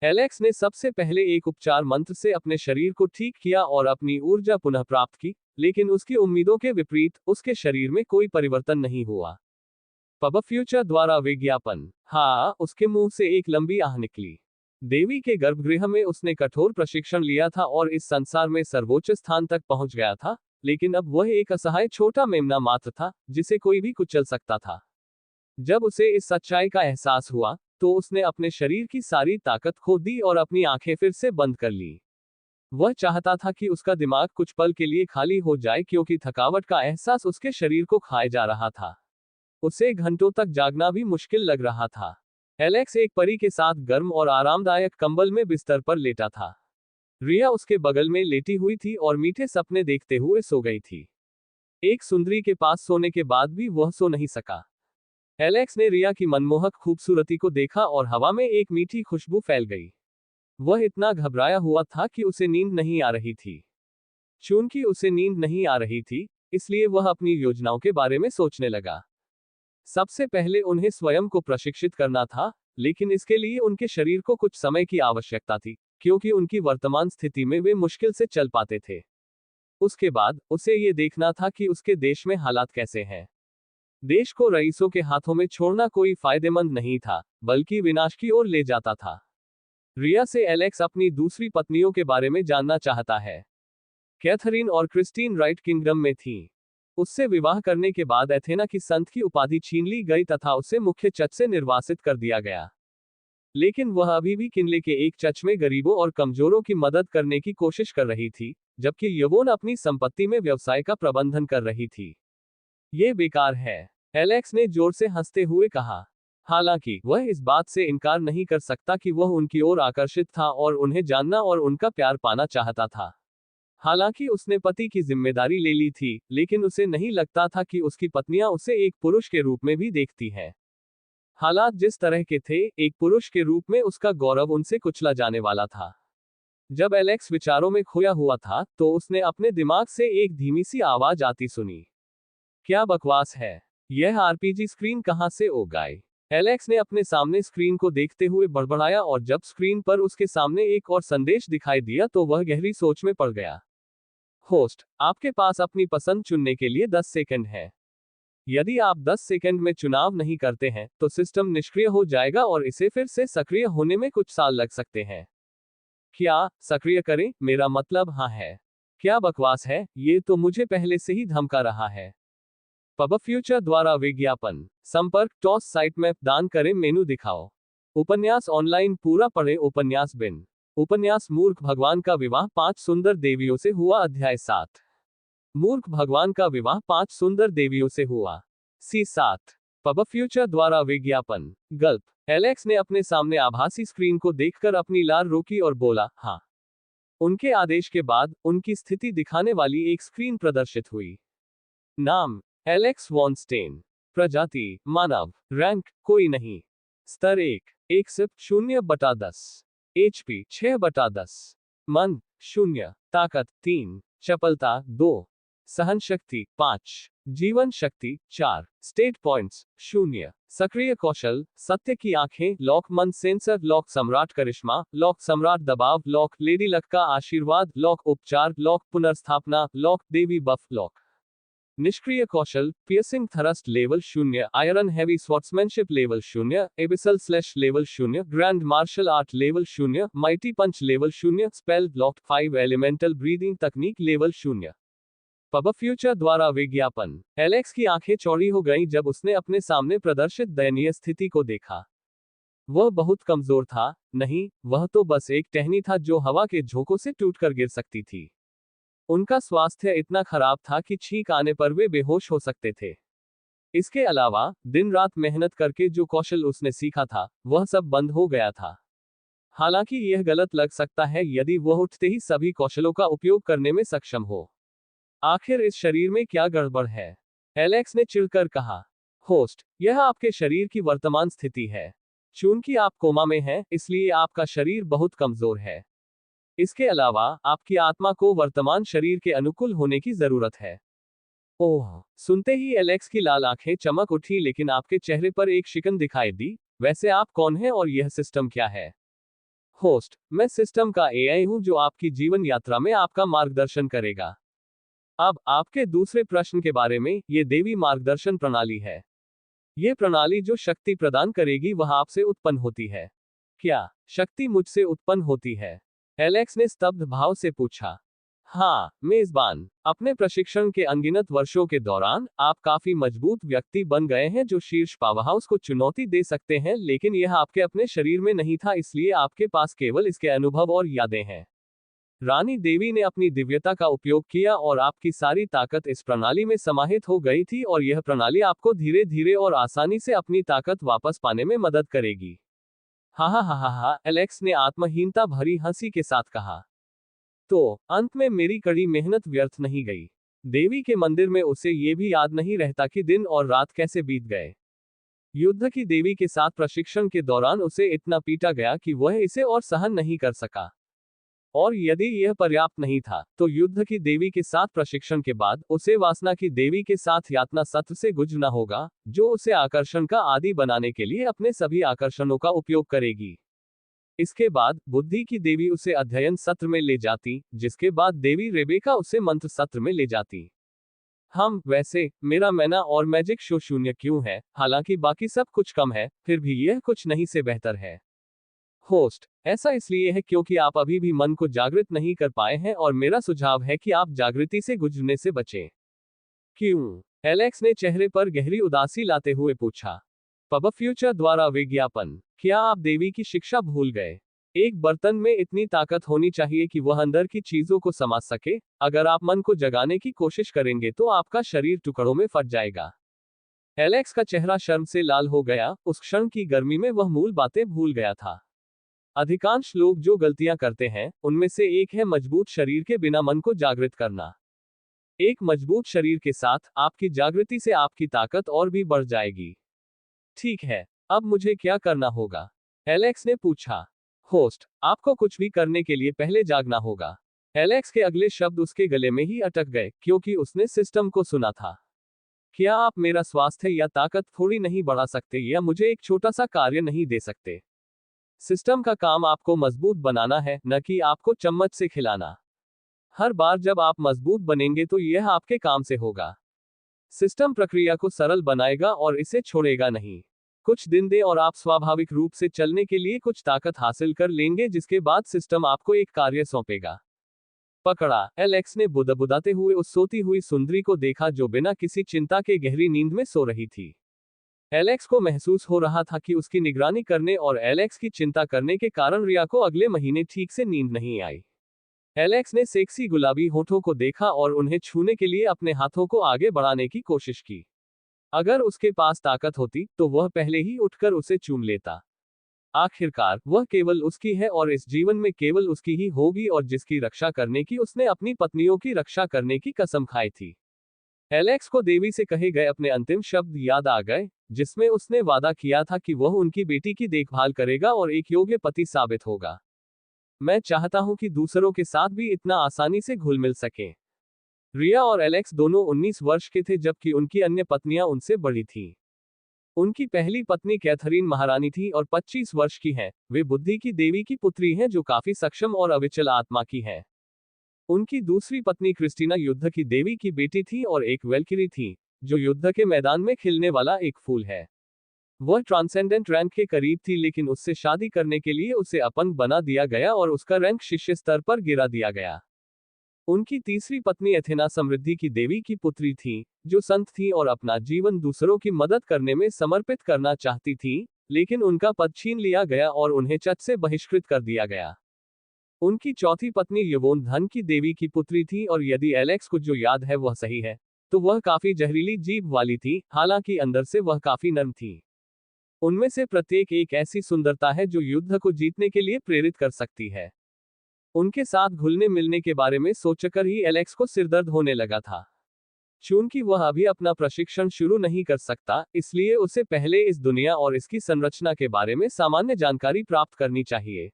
एलेक्स ने सबसे पहले एक उपचार मंत्र से अपने शरीर को ठीक किया और अपनी ऊर्जा पुनः प्राप्त की, लेकिन उसकी उम्मीदों के विपरीत उसके शरीर में कोई परिवर्तन नहीं हुआ। पब फ्यूचर द्वारा विज्ञापन। हाँ, उसके मुंह से एक लंबी आह निकली। देवी के गर्भगृह में उसने कठोर प्रशिक्षण लिया था और इस संसार में सर्वोच्च स्थान तक पहुंच गया था, लेकिन अब वह एक असहाय छोटा मेमना मात्र था, जिसे कोई भी कुचल सकता था। जब उसे इस सच्चाई का एहसास हुआ, तो उसने अपने शरीर की सारी ताकत खो दी और अपनी आंखें फिर से बंद कर ली। वह चाहता था कि उसका दिमाग कुछ पल के लिए खाली हो जाए, क्योंकि थकावट का एहसास उसके शरीर को खाए जा रहा था। उसे घंटों तक जागना भी मुश्किल लग रहा था। एलेक्स एक परी के साथ गर्म और आरामदायक कंबल में बिस्तर पर लेटा था। रिया उसके बगल में लेटी हुई थी और मीठे सपने देखते हुए सो गई थी। एक सुंदरी के पास सोने के बाद भी वह सो नहीं सका। एलेक्स ने रिया की मनमोहक खूबसूरती को देखा और हवा में एक मीठी खुशबू फैल गई। वह इतना घबराया हुआ था कि उसे नींद नहीं आ रही थी। चूंकि उसे नींद नहीं आ रही थी, इसलिए वह अपनी योजनाओं के बारे में सोचने लगा। सबसे पहले उन्हें स्वयं को प्रशिक्षित करना था, लेकिन इसके लिए उनके शरीर को कुछ समय की आवश्यकता थी, क्योंकि उनकी वर्तमान स्थिति में वे मुश्किल से चल पाते थे। उसके बाद उसे ये देखना था कि उसके देश में हालात कैसे हैं। देश को रईसों के हाथों में छोड़ना कोई फायदेमंद नहीं था, बल्कि विनाश की ओर ले जाता था। रिया से एलेक्स अपनी दूसरी पत्नियों के बारे में जानना चाहता है। कैथरीन और क्रिस्टीन राइट किंगडम में थीं। उससे विवाह करने के बाद एथेना की संत की उपाधि छीन ली गई तथा उसे मुख्य चर्च से निर्वासित कर दिया गया। लेकिन वह अभी भी किले के एक चर्च में गरीबों और कमजोरों की मदद करने की कोशिश कर रही थी, जबकि यवोन अपनी संपत्ति में व्यवसाय का प्रबंधन कर रही थी। ये बेकार है, एलेक्स ने जोर से हंसते हुए कहा। हालांकि वह इस बात से इनकार नहीं कर सकता कि वह उनकी ओर आकर्षित था और उन्हें जानना और उनका प्यार पाना चाहता था। हालांकि उसने पति की जिम्मेदारी ले ली थी, लेकिन उसे नहीं लगता था कि उसकी पत्नियां उसे एक पुरुष के रूप में भी देखती हैं। हालात जिस तरह के थे, एक पुरुष के रूप में उसका गौरव उनसे कुचला जाने वाला था। जब एलेक्स विचारों में खोया हुआ था, तो उसने अपने दिमाग से एक धीमी सी आवाज आती सुनी। क्या बकवास है, यह आरपीजी स्क्रीन कहां से उग गई? एलेक्स ने अपने सामने स्क्रीन को देखते हुए बड़बड़ाया और जब स्क्रीन पर उसके सामने एक और संदेश दिखाई दिया तो वह गहरी सोच में पड़ गया। होस्ट, आपके पास अपनी पसंद चुनने के लिए 10 सेकंड है। यदि आप 10 सेकंड में चुनाव नहीं करते हैं तो सिस्टम निष्क्रिय हो जाएगा और इसे फिर से सक्रिय होने में कुछ साल लग सकते हैं। क्या सक्रिय करें? मेरा मतलब हाँ है। क्या बकवास है, ये तो मुझे पहले से ही धमका रहा है। पब फ्यूचर द्वारा विज्ञापन। संपर्क टॉस साइट में दान करें मेनू दिखाओ। उपन्यास ऑनलाइन पूरा पढ़े उपन्यास बिन। उपन्यास मूर्ख भगवान का विवाह 5 सुंदर देवियों से हुआ अध्याय 7। मूर्ख भगवान का विवाह 5 सुंदर देवियों से हुआ। C7। पब फ्यूचर द्वारा विज्ञापन। गल्प। एलेक्स ने अपने सामने आभासी स्क्रीन को देखकर अपनी लार रोकी और बोला, हाँ। उनके आदेश के बाद उनकी स्थिति दिखाने वाली एक स्क्रीन प्रदर्शित हुई। नाम एलेक्स वॉन स्टेन। प्रजाति मानव। रैंक कोई नहीं। स्तर 1 1 सिर्फ 0/10। HP 6/10। मन 0। ताकत 3। चपलता 2। सहन शक्ति 5। जीवन शक्ति 4। State points 0। सक्रिय कौशल सत्य की आंखें लॉक मन सेंसर लॉक सम्राट करिश्मा लॉक सम्राट दबाव लॉक लेडी लक का आशीर्वाद लॉक उपचार लॉक पुनर्स्थापना लॉक देवी बफ लॉक। निष्क्रिय कौशल piercing thrust level 0। Iron heavy swordsmanship level 0। Abyssal slash level 0। Grand martial art level 0। Mighty punch level 0। Spell locked 5 elemental breathing तकनीक लेवल 0। पब फ्यूचर द्वारा विज्ञापन। Alex की आंखें चौड़ी हो गईं जब उसने अपने सामने प्रदर्शित दयनीय स्थिति को देखा। वह बहुत कमजोर था, नहीं, वह तो बस एक टहनी था जो हवा के झोंकों से टूटकर गिर सकती थी। उनका स्वास्थ्य इतना खराब था कि छींक आने पर वे बेहोश हो सकते थे। इसके अलावा दिन रात मेहनत करके जो कौशल उसने सीखा था वह सब बंद हो गया था। हालांकि यह गलत लग सकता है यदि वह उठते ही सभी कौशलों का उपयोग करने में सक्षम हो। आखिर इस शरीर में क्या गड़बड़ है? एलेक्स ने चिढ़कर कहा। होस्ट, यह आपके शरीर की वर्तमान स्थिति है। चूंकि आप कोमा में हैं, इसलिए आपका शरीर बहुत कमजोर है। इसके अलावा आपकी आत्मा को वर्तमान शरीर के अनुकूल होने की जरूरत है। ओह! सुनते ही एलेक्स की लाल आंखें चमक उठी लेकिन आपके चेहरे पर एक शिकन दिखाई दी। वैसे आप कौन हैं और यह सिस्टम क्या है? होस्ट, मैं सिस्टम का AI हूं जो आपकी जीवन यात्रा में आपका मार्गदर्शन करेगा। अब आपके दूसरे प्रश्न के बारे में, ये देवी मार्गदर्शन प्रणाली है। ये प्रणाली जो शक्ति प्रदान करेगी वह आपसे उत्पन्न होती है। क्या शक्ति मुझसे उत्पन्न होती है? एलेक्स ने स्तब्ध भाव से पूछा। हाँ, मेजबान, अपने प्रशिक्षण के अनगिनत वर्षों के दौरान आप काफी मजबूत व्यक्ति बन गए हैं जो शीर्ष पावरहाउस को चुनौती दे सकते हैं, लेकिन यह आपके अपने शरीर में नहीं था, इसलिए आपके पास केवल इसके अनुभव और यादें हैं। रानी देवी ने अपनी दिव्यता का उपयोग किया और आपकी सारी ताकत इस प्रणाली में समाहित हो गई थी और यह प्रणाली आपको धीरे धीरे और आसानी से अपनी ताकत वापस पाने में मदद करेगी। हा, एलेक्स ने आत्महीनता भरी हंसी के साथ कहा। तो अंत में मेरी कड़ी मेहनत व्यर्थ नहीं गई। देवी के मंदिर में उसे ये भी याद नहीं रहता कि दिन और रात कैसे बीत गए। युद्ध की देवी के साथ प्रशिक्षण के दौरान उसे इतना पीटा गया कि वह इसे और सहन नहीं कर सका। और यदि यह पर्याप्त नहीं था, तो युद्ध की देवी के साथ प्रशिक्षण के बाद उसे वासना की देवी के साथ यातना सत्र से गुजरना होगा, जो उसे आकर्षण का आदी बनाने के लिए अपने सभी आकर्षणों का उपयोग करेगी। इसके बाद बुद्धि की देवी उसे अध्ययन सत्र में ले जाती, जिसके बाद देवी रेबेका उसे मंत्र सत्र में ले जाती। वैसे मेरा मैना और मैजिक शो 0 क्यों है? हालांकि बाकी सब कुछ कम है, फिर भी यह कुछ नहीं से बेहतर है। होस्ट, ऐसा इसलिए है क्योंकि आप अभी भी मन को जागृत नहीं कर पाए हैं और मेरा सुझाव है कि आप जागृति से गुजरने से बचें। क्यों? एलेक्स ने चेहरे पर गहरी उदासी लाते हुए पूछा। पब फ्यूचर द्वारा विज्ञापन। क्या आप देवी की शिक्षा भूल गए? एक बर्तन में इतनी ताकत होनी चाहिए कि वह अंदर की चीजों को समझ सके। अगर आप मन को जगाने की कोशिश करेंगे तो आपका शरीर टुकड़ों में फट जाएगा। एलेक्स का चेहरा शर्म से लाल हो गया, उस क्षण की गर्मी में वह मूल बातें भूल गया था। अधिकांश लोग जो गलतियां करते हैं, उनमें से एक है मजबूत शरीर के बिना मन को जागृत करना। एक मजबूत शरीर के साथ आपकी जागृति से आपकी ताकत और भी बढ़ जाएगी। ठीक है, अब मुझे क्या करना होगा? एलेक्स ने पूछा। होस्ट, आपको कुछ भी करने के लिए पहले जागना होगा। एलेक्स के अगले शब्द उसके गले में ही अटक गए, क्योंकि उसने सिस्टम को सुना था। क्या आप मेरा स्वास्थ्य या ताकत थोड़ी नहीं बढ़ा सकते या मुझे एक छोटा सा कार्य नहीं दे सकते? सिस्टम का काम आपको मजबूत बनाना है, न कि आपको चम्मच से खिलाना। हर बार जब आप मजबूत बनेंगे तो यह आपके काम से होगा। सिस्टम प्रक्रिया को सरल बनाएगा और इसे छोड़ेगा नहीं। कुछ दिन दे और आप स्वाभाविक रूप से चलने के लिए कुछ ताकत हासिल कर लेंगे, जिसके बाद सिस्टम आपको एक कार्य सौंपेगा। पकड़ा। एलेक्स ने बुदबुदाते हुए उस सोती हुई सुंदरी को देखा जो बिना किसी चिंता के गहरी नींद में सो रही थी। एलेक्स को महसूस हो रहा था कि उसकी निगरानी करने और एलेक्स की चिंता करने के कारण रिया को अगले महीने ठीक से नींद नहीं आई। एलेक्स ने सेक्सी गुलाबी होठों को देखा और उन्हें छूने के लिए अपने हाथों को आगे बढ़ाने की कोशिश की। अगर उसके पास ताकत होती तो वह पहले ही उठकर उसे चूम लेता। आखिरकार वह केवल उसकी है और इस जीवन में केवल उसकी ही होगी, और जिसकी रक्षा करने की उसने अपनी पत्नियों की रक्षा करने की कसम खाई थी। एलेक्स को देवी से कहे गए अपने अंतिम शब्द याद आ गए, जिसमें उसने वादा किया था कि वह उनकी बेटी की देखभाल करेगा और एक योग्य पति साबित होगा। मैं चाहता हूं कि दूसरों के साथ भी इतना आसानी से घुल मिल सके। रिया और एलेक्स दोनों 19 वर्ष के थे, जबकि उनकी अन्य पत्नियां उनसे बड़ी थीं। उनकी पहली पत्नी कैथरीन महारानी थी और 25 वर्ष की हैं। वे बुद्धि की देवी की पुत्री हैं जो काफी सक्षम और अविचल आत्मा की है। उनकी दूसरी पत्नी क्रिस्टीना युद्ध की देवी की बेटी थी और एक वेल्किरी थी, जो युद्ध के मैदान में खिलने वाला एक फूल है। वह ट्रांसेंडेंट रैंक के करीब थी, लेकिन उससे शादी करने के लिए उसे अपंग बना दिया गया और उसका रैंक शिष्य स्तर पर गिरा दिया गया। उनकी तीसरी पत्नी एथेना समृद्धि की देवी की पुत्री थी, जो संत थी और अपना जीवन दूसरों की मदद करने में समर्पित करना चाहती थी, लेकिन उनका पद छीन लिया गया और उन्हें चर्च से बहिष्कृत कर दिया गया। उनकी चौथी पत्नी यवोन धन की देवी की पुत्री थी, और यदि एलेक्स को जो याद है वह सही है, तो वह काफी जहरीली जीभ वाली थी, हालांकि अंदर से वह काफी नर्म थी। उनमें से प्रत्येक एक ऐसी सुंदरता है जो युद्ध को जीतने के लिए प्रेरित कर सकती है। उनके साथ घुलने मिलने के बारे में सोचकर ही एलेक्स को सिरदर्द होने लगा था। चूंकि वह अभी अपना प्रशिक्षण शुरू नहीं कर सकता, इसलिए उसे पहले इस दुनिया और इसकी संरचना के बारे में सामान्य जानकारी प्राप्त करनी चाहिए।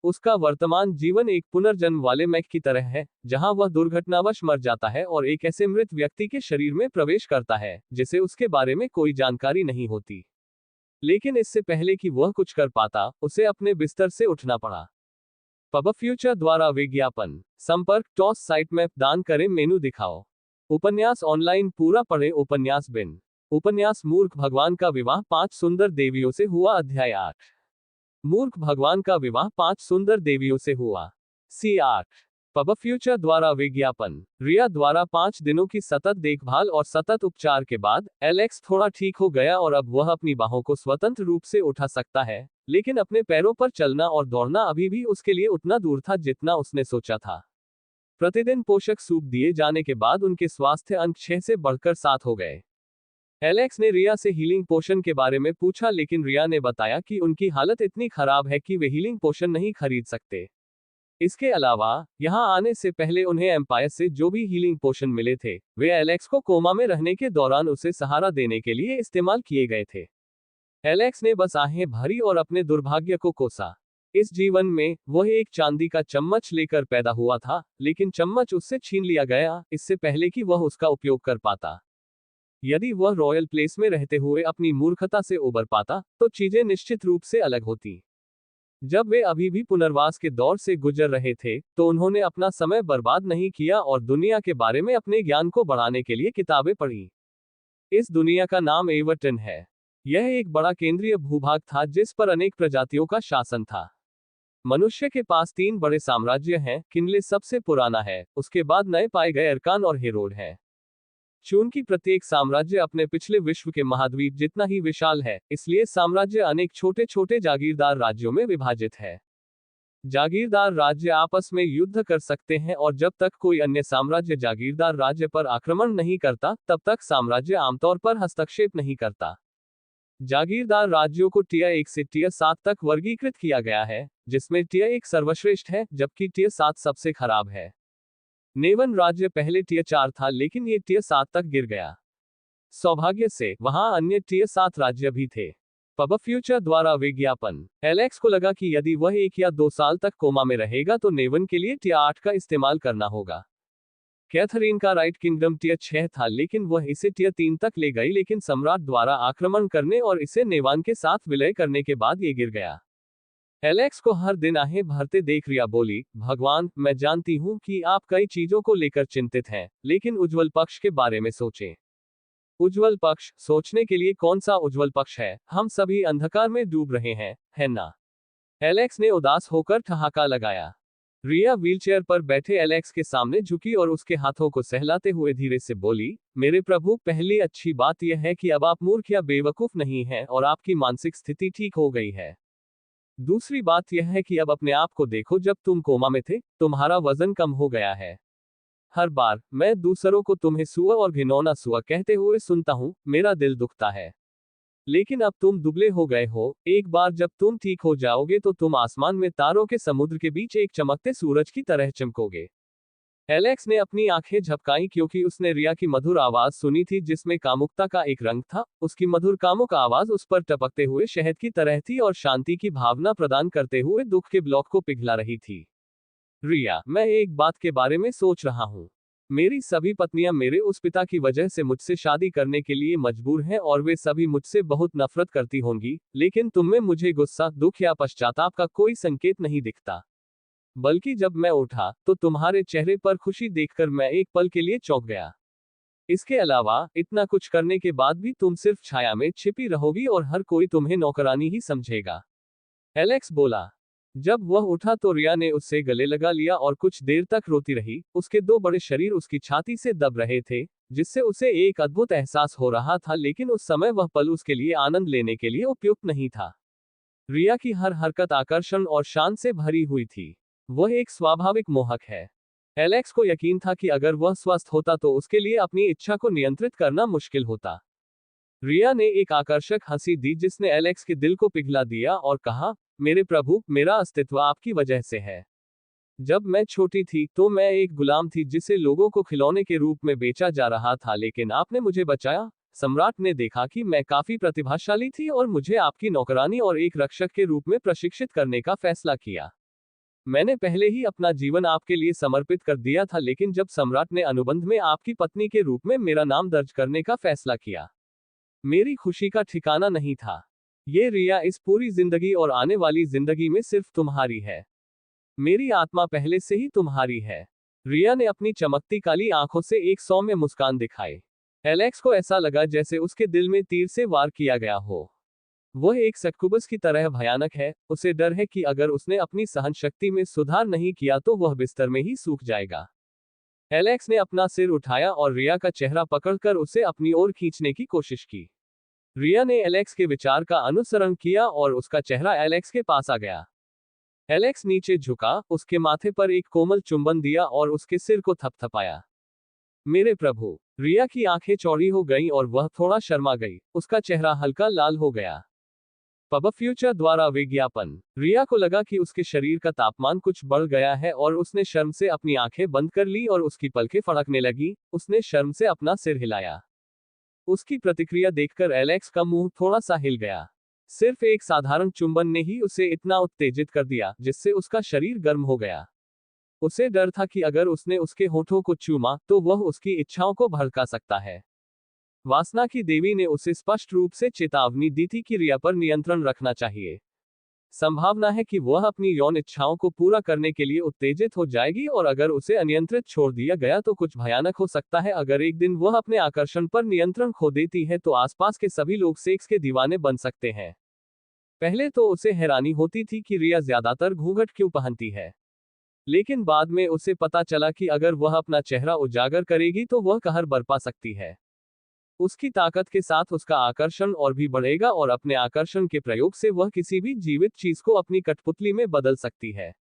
उसका वर्तमान जीवन एक पुनर्जन्म वाले मैक की तरह है, जहां वह दुर्घटनावश मर जाता है और एक ऐसे मृत व्यक्ति के शरीर में प्रवेश करता है जिसे उसके बारे में कोई जानकारी नहीं होती। लेकिन इससे पहले कि वह कुछ कर पाता, उसे अपने बिस्तर से उठना पड़ा। पब फ्यूचर द्वारा विज्ञापन। संपर्क टॉस साइट मैप दान करें, मेनू दिखाओ। उपन्यास ऑनलाइन पूरा पढ़े। उपन्यास बिन। उपन्यास मूर्ख भगवान का विवाह 5 सुंदर देवियों से हुआ। अध्याय 8। मूर्ख भगवान का विवाह 5 सुंदर देवियों से हुआ। C8। पब फ्यूचर द्वारा विज्ञापन। रिया द्वारा 5 दिनों की सतत देखभाल और सतत उपचार के बाद एलेक्स थोड़ा ठीक हो गया और अब वह अपनी बाहों को स्वतंत्र रूप से उठा सकता है, लेकिन अपने पैरों पर चलना और दौड़ना अभी भी उसके लिए उतना दूर था जितना उसने सोचा था। प्रतिदिन पोषक सूप दिए जाने के बाद उनके स्वास्थ्य अंक 6 से बढ़कर 7 हो गए। एलेक्स ने रिया से हीलिंग पोशन के बारे में पूछा, लेकिन रिया ने बताया कि उनकी हालत इतनी खराब है कि वे हीलिंग पोशन नहीं खरीद सकते। इसके अलावा यहां आने से पहले उन्हें एम्पायर से जो भी हीलिंग पोशन मिले थे, वे एलेक्स को कोमा में रहने के दौरान उसे सहारा देने के लिए इस्तेमाल किए गए थे। एलेक्स ने बस आहें भरी और अपने दुर्भाग्य को कोसा। इस जीवन में वह एक चांदी का चम्मच लेकर पैदा हुआ था, लेकिन चम्मच उससे छीन लिया गया इससे पहले कि वह उसका उपयोग कर पाता। यदि वह रॉयल प्लेस में रहते हुए अपनी मूर्खता से उबर पाता, तो चीजें निश्चित रूप से अलग होती। जब वे अभी भी पुनर्वास के दौर से गुजर रहे थे, तो उन्होंने अपना समय बर्बाद नहीं किया और दुनिया के बारे में अपने ज्ञान को बढ़ाने के लिए किताबें पढ़ी। इस दुनिया का नाम एवर्टन है। यह एक बड़ा केंद्रीय भूभाग था जिस पर अनेक प्रजातियों का शासन था। मनुष्य के पास 3 बड़े साम्राज्य हैं। किनले सबसे पुराना है, उसके बाद नए पाए गए अर्कान और हेरोड है। चूंकि प्रत्येक साम्राज्य अपने पिछले विश्व के महाद्वीप जितना ही विशाल है, इसलिए साम्राज्य अनेक छोटे छोटे जागीरदार राज्यों में विभाजित है। जागीरदार राज्य आपस में युद्ध कर सकते हैं और जब तक कोई अन्य साम्राज्य जागीरदार राज्य पर आक्रमण नहीं करता, तब तक साम्राज्य आमतौर पर हस्तक्षेप नहीं करता। जागीरदार राज्यों को टियर 1 से टियर 7 तक वर्गीकृत किया गया है, जिसमें टियर 1 सर्वश्रेष्ठ है, जबकि टियर 7 सबसे खराब है। नेवन राज्य पहले टियर 4 था, लेकिन ये टियर 7 तक गिर गया। सौभाग्य से वहां अन्य टियर 7 राज्य भी थे। पब फ्यूचर द्वारा विज्ञापन। एलेक्स को लगा कि यदि वह 1 या 2 साल तक कोमा में रहेगा तो नेवन के लिए टियर 8 का इस्तेमाल करना होगा। कैथरीन का राइट किंगडम टियर 6 था, लेकिन वह इसे टियर 3 तक ले गई, लेकिन सम्राट द्वारा आक्रमण करने और इसे नेवान के साथ विलय करने के बाद ये गिर गया। एलेक्स को हर दिन आहें भरते देख रिया बोली, भगवान, मैं जानती हूँ कि आप कई चीजों को लेकर चिंतित हैं, लेकिन उज्जवल पक्ष के बारे में सोचें। उज्ज्वल पक्ष, सोचने के लिए कौन सा उज्ज्वल पक्ष है? हम सभी अंधकार में डूब रहे हैं, है ना? एलेक्स ने उदास होकर ठहाका लगाया। रिया व्हीलचेयर पर बैठे एलेक्स के सामने झुकी और उसके हाथों को सहलाते हुए धीरे से बोली, मेरे प्रभु, पहली अच्छी बात यह है कि अब आप मूर्ख या बेवकूफ नहीं हैं और आपकी मानसिक स्थिति ठीक हो गई है। दूसरी बात यह है कि अब अपने आप को देखो, जब तुम कोमा में थे, तुम्हारा वजन कम हो गया है। हर बार मैं दूसरों को तुम्हें सुअर और घिनौना सुअर कहते हुए सुनता हूं, मेरा दिल दुखता है। लेकिन अब तुम दुबले हो गए हो, एक बार जब तुम ठीक हो जाओगे तो तुम आसमान में तारों के समुद्र के बीच एक चमकते सूरज की तरह चमकोगे। एलेक्स ने अपनी आंखें झपकाई क्योंकि उसने रिया की मधुर आवाज सुनी थी जिसमें कामुकता का एक रंग था। उसकी मधुर कामुक आवाज उस पर टपकते हुए शहद की तरह थी और शांति की भावना प्रदान करते हुए दुख के ब्लॉक को पिघला रही थी। रिया, मैं एक बात के बारे में सोच रहा हूँ। मेरी सभी पत्नियां मेरे उस पिता की वजह से मुझसे शादी करने के लिए मजबूर हैं और वे सभी मुझसे बहुत नफरत करती होंगी, लेकिन तुम में मुझे गुस्सा, दुख या पश्चाताप का कोई संकेत नहीं दिखता। बल्कि जब मैं उठा तो तुम्हारे चेहरे पर खुशी देखकर मैं एक पल के लिए चौंक गया। इसके अलावा इतना कुछ करने के बाद भी तुम सिर्फ छाया में छिपी रहोगी और हर कोई तुम्हें नौकरानी ही समझेगा। एलेक्स बोला। जब वह उठा तो रिया ने उससे गले लगा लिया और कुछ देर तक रोती रही। उसके दो बड़े शरीर उसकी छाती से दब रहे थे, जिससे उसे एक अद्भुत एहसास हो रहा था, लेकिन उस समय वह पल उसके लिए आनंद लेने के लिए उपयुक्त नहीं था। रिया की हर हरकत आकर्षण और शान से भरी हुई थी। वह एक स्वाभाविक मोहक है। एलेक्स को यकीन था कि अगर वह स्वस्थ होता तो उसके लिए अपनी इच्छा को नियंत्रित करना मुश्किल होता। रिया ने एक आकर्षक हंसी दी जिसने एलेक्स के दिल को पिघला दिया और कहा, मेरे प्रभु, मेरा अस्तित्व आपकी वजह से है। जब मैं छोटी थी तो मैं एक गुलाम थी जिसे लोगों को खिलौने के रूप में बेचा जा रहा था, लेकिन आपने मुझे बचाया। सम्राट ने देखा कि मैं काफी प्रतिभाशाली थी और मुझे आपकी नौकरानी और एक रक्षक के रूप में प्रशिक्षित करने का फैसला किया। मैंने पहले ही अपना जीवन आपके लिए समर्पित कर दिया था, लेकिन जब सम्राट ने अनुबंध में आपकी पत्नी के रूप में मेरा नाम दर्ज करने का फैसला किया, मेरी खुशी का ठिकाना नहीं था। ये रिया, इस पूरी जिंदगी और आने वाली जिंदगी में सिर्फ तुम्हारी है। मेरी आत्मा पहले से ही तुम्हारी है। रिया ने अपनी चमकती काली आंखों से एक सौम्य मुस्कान दिखाई। एलेक्स को ऐसा लगा जैसे उसके दिल में तीर से वार किया गया हो। वह एक सक्कुबस की तरह भयानक है। उसे डर है कि अगर उसने अपनी सहन शक्ति में सुधार नहीं किया तो वह बिस्तर में ही सूख जाएगा। एलेक्स ने अपना सिर उठाया और रिया का चेहरा पकड़कर उसे अपनी ओर खींचने की कोशिश की। रिया ने एलेक्स के विचार का अनुसरण किया और उसका चेहरा एलेक्स के पास आ गया। एलेक्स नीचे झुका, उसके माथे पर एक कोमल चुंबन दिया और उसके सिर को थपथपाया। मेरे प्रभु। रिया की आंखें चौड़ी हो गईं और वह थोड़ा शर्मा गई। उसका चेहरा हल्का लाल हो गया। पब फ्यूचर द्वारा विज्ञापन। रिया को लगा कि उसके शरीर का तापमान कुछ बढ़ गया है और उसने शर्म से अपनी आंखें बंद कर ली और उसकी पलकें फड़कने लगी। उसने शर्म से अपना सिर हिलाया। उसकी प्रतिक्रिया देखकर एलेक्स का मुंह थोड़ा सा हिल गया। सिर्फ एक साधारण चुंबन ने ही उसे इतना उत्तेजित कर दिया जिससे उसका शरीर गर्म हो गया। उसे डर था कि अगर उसने उसके होठों को चूमा तो वह उसकी इच्छाओं को भड़का सकता है। वासना की देवी ने उसे स्पष्ट रूप से चेतावनी दी थी कि रिया पर नियंत्रण रखना चाहिए। संभावना है कि वह अपनी यौन इच्छाओं को पूरा करने के लिए उत्तेजित हो जाएगी और अगर उसे अनियंत्रित छोड़ दिया गया तो कुछ भयानक हो सकता है। अगर एक दिन वह अपने आकर्षण पर नियंत्रण खो देती है तो आसपास के सभी लोग सेक्स के दीवाने बन सकते हैं। पहले तो उसे हैरानी होती थी कि रिया ज्यादातर घूंघट क्यों पहनती है, लेकिन बाद में उसे पता चला कि अगर वह अपना चेहरा उजागर करेगी तो वह कहर बरपा सकती है। उसकी ताकत के साथ उसका आकर्षण और भी बढ़ेगा और अपने आकर्षण के प्रयोग से वह किसी भी जीवित चीज को अपनी कठपुतली में बदल सकती है।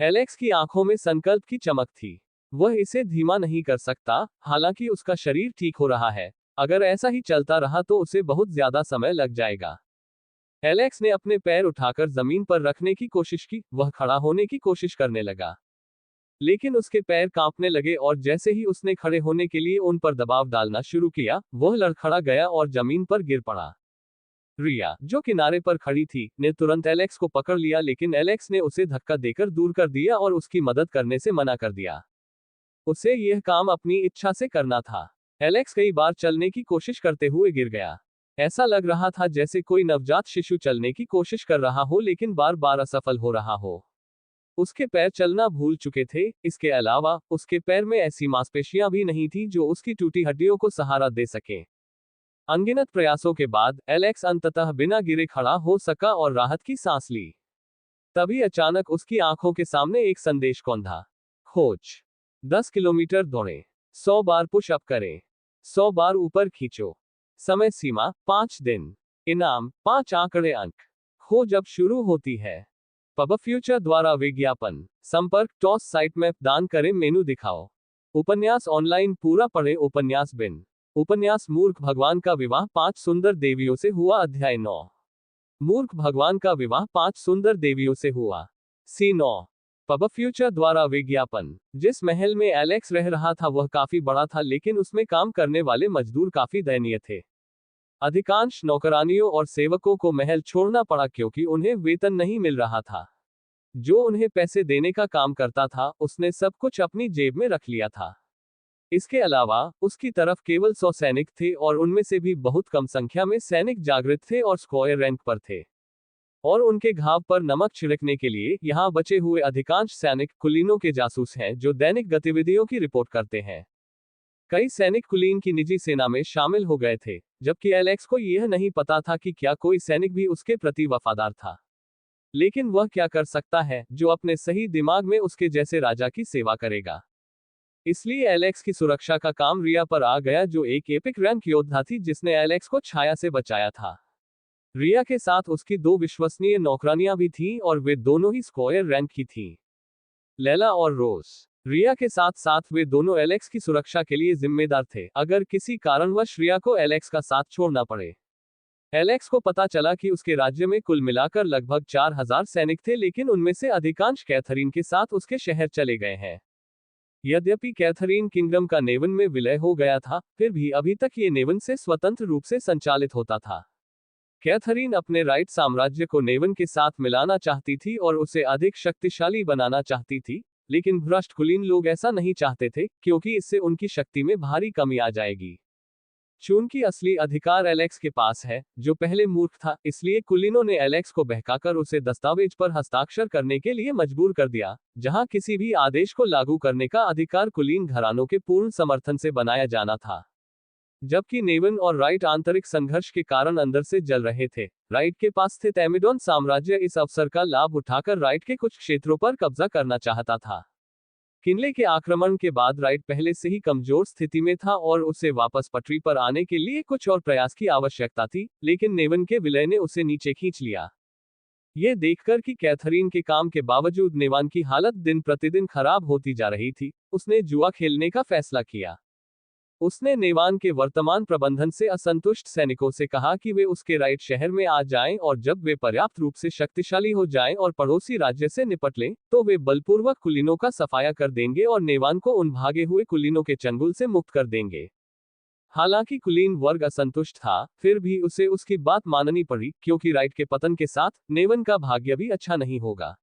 एलेक्स की आंखों में संकल्प की चमक थी। वह इसे धीमा नहीं कर सकता, हालांकि उसका शरीर ठीक हो रहा है। अगर ऐसा ही चलता रहा तो उसे बहुत ज्यादा समय लग जाएगा। एलेक्स ने अपने पैर उठाकर जमीन पर रखने की कोशिश की। वह खड़ा होने की कोशिश करने लगा, लेकिन उसके पैर कांपने लगे और जैसे ही उसने खड़े होने के लिए उन पर दबाव डालना शुरू किया, वह लड़खड़ा गया और जमीन पर गिर पड़ा। रिया, जो किनारे पर खड़ी थी, ने तुरंत एलेक्स को पकड़ लिया, लेकिन एलेक्स ने उसे धक्का देकर दूर कर दिया और उसकी मदद करने से मना कर दिया। उसे यह काम अपनी इच्छा से करना था। एलेक्स कई बार चलने की कोशिश करते हुए गिर गया। ऐसा लग रहा था जैसे कोई नवजात शिशु चलने की कोशिश कर रहा हो लेकिन बार बार असफल हो रहा हो। उसके पैर चलना भूल चुके थे। इसके अलावा उसके पैर में ऐसी मांसपेशियां भी नहीं थी जो उसकी टूटी हड्डियों को सहारा दे सके। अनगिनत प्रयासों के बाद एलेक्स अंततः बिना गिरे खड़ा हो सका और राहत की सांस ली। तभी अचानक उसकी आंखों के सामने एक संदेश कौंधा। खोज। 10 किलोमीटर दौड़ें। 100 बार पुशअप करें। 100 बार ऊपर खींचो। समय सीमा 5 दिन। इनाम 5 आंकड़े अंक। खोज अब शुरू होती है। पब फ्यूचर द्वारा विज्ञापन। संपर्क टॉस साइट मैप दान करें मेनू दिखाओ। उपन्यास ऑनलाइन पूरा पढ़े उपन्यास बिन। उपन्यास मूर्ख भगवान का विवाह 5 सुंदर देवियों से हुआ अध्याय 9। मूर्ख भगवान का विवाह 5 सुंदर देवियों से हुआ। C9। पब फ्यूचर द्वारा विज्ञापन। जिस महल में एलेक्स रह रहा था वह काफी बड़ा था, लेकिन उसमें काम करने वाले मजदूर काफी दयनीय थे। अधिकांश नौकरानियों और सेवकों को महल छोड़ना पड़ा क्योंकि उन्हें वेतन नहीं मिल रहा था। जो उन्हें पैसे देने का काम करता था उसने सब कुछ अपनी जेब में रख लिया था। इसके अलावा उसकी तरफ केवल 100 सैनिक थे और उनमें से भी बहुत कम संख्या में सैनिक जागृत थे और स्क्वायर रैंक पर थे। और उनके घाव पर नमक छिड़कने के लिए यहाँ बचे हुए अधिकांश सैनिक कुलीनों के जासूस हैं जो दैनिक गतिविधियों की रिपोर्ट करते हैं। कई सैनिक कुलीन की निजी सेना में शामिल हो गए थे, जबकि एलेक्स को यह नहीं पता था कि क्या कोई सैनिक भी उसके प्रति वफादार था। लेकिन वह क्या कर सकता है जो अपने सही दिमाग में उसके जैसे राजा की सेवा करेगा। इसलिए एलेक्स की सुरक्षा का काम रिया पर आ गया, जो एक एपिक रैंक योद्धा थी जिसने एलेक्स को छाया से बचाया था। रिया के साथ उसकी 2 विश्वसनीय नौकरानियां भी थीं और वे दोनों ही स्क्वायर रैंक की थीं। लैला और रोज। रिया के साथ साथ वे दोनों एलेक्स की सुरक्षा के लिए जिम्मेदार थे अगर किसी कारणवश रिया को एलेक्स का साथ छोड़ना पड़े। एलेक्स को पता चला कि उसके राज्य में कुल मिलाकर लगभग 4000 सैनिक थे, लेकिन उनमें से अधिकांश कैथरीन के साथ उसके शहर चले गए हैं। यद्यपि कैथरीन किंगडम का नेवन में विलय हो गया था, फिर भी अभी तक ये नेवन से स्वतंत्र रूप से संचालित होता था। कैथरीन अपने राइट साम्राज्य को नेवन के साथ मिलाना चाहती थी और उसे अधिक शक्तिशाली बनाना चाहती थी, लेकिन भ्रष्ट कुलीन लोग ऐसा नहीं चाहते थे क्योंकि इससे उनकी शक्ति में भारी कमी आ जाएगी। चूंकि असली अधिकार एलेक्स के पास है, जो पहले मूर्ख था, इसलिए कुलीनों ने एलेक्स को बहकाकर उसे दस्तावेज पर हस्ताक्षर करने के लिए मजबूर कर दिया, जहां किसी भी आदेश को लागू करने का अधिकार कुलीन घरानों के पूर्ण समर्थन से बनाया जाना था। जबकि नेवन और राइट आंतरिक संघर्ष के कारण अंदर से जल रहे थे, राइट के पास स्थित एमिडोन साम्राज्य इस अवसर का लाभ उठाकर राइट के कुछ क्षेत्रों पर कब्जा करना चाहता था। किनले के आक्रमण के बाद राइट पहले से ही कमजोर स्थिति में था और उसे वापस पटरी पर आने के लिए कुछ और प्रयास की आवश्यकता थी, लेकिन नेवन के विलय ने उसे नीचे खींच लिया। यह देखकर कि कैथरीन के काम के बावजूद नेवान की हालत दिन प्रतिदिन खराब होती जा रही थी, उसने जुआ खेलने का फैसला किया। उसने नेवान के वर्तमान प्रबंधन से असंतुष्ट सैनिकों से कहा कि वे उसके राइट शहर में आ जाएं और जब वे पर्याप्त रूप से शक्तिशाली हो जाएं और पड़ोसी राज्य से निपट लें, तो वे बलपूर्वक कुलीनों का सफाया कर देंगे और नेवान को उन भागे हुए कुलीनों के चंगुल से मुक्त कर देंगे। हालांकि कुलीन वर्ग असंतुष्ट था, फिर भी उसे उसकी बात माननी पड़ी क्योंकि राइट के पतन के साथ नेवन का भाग्य भी अच्छा नहीं होगा।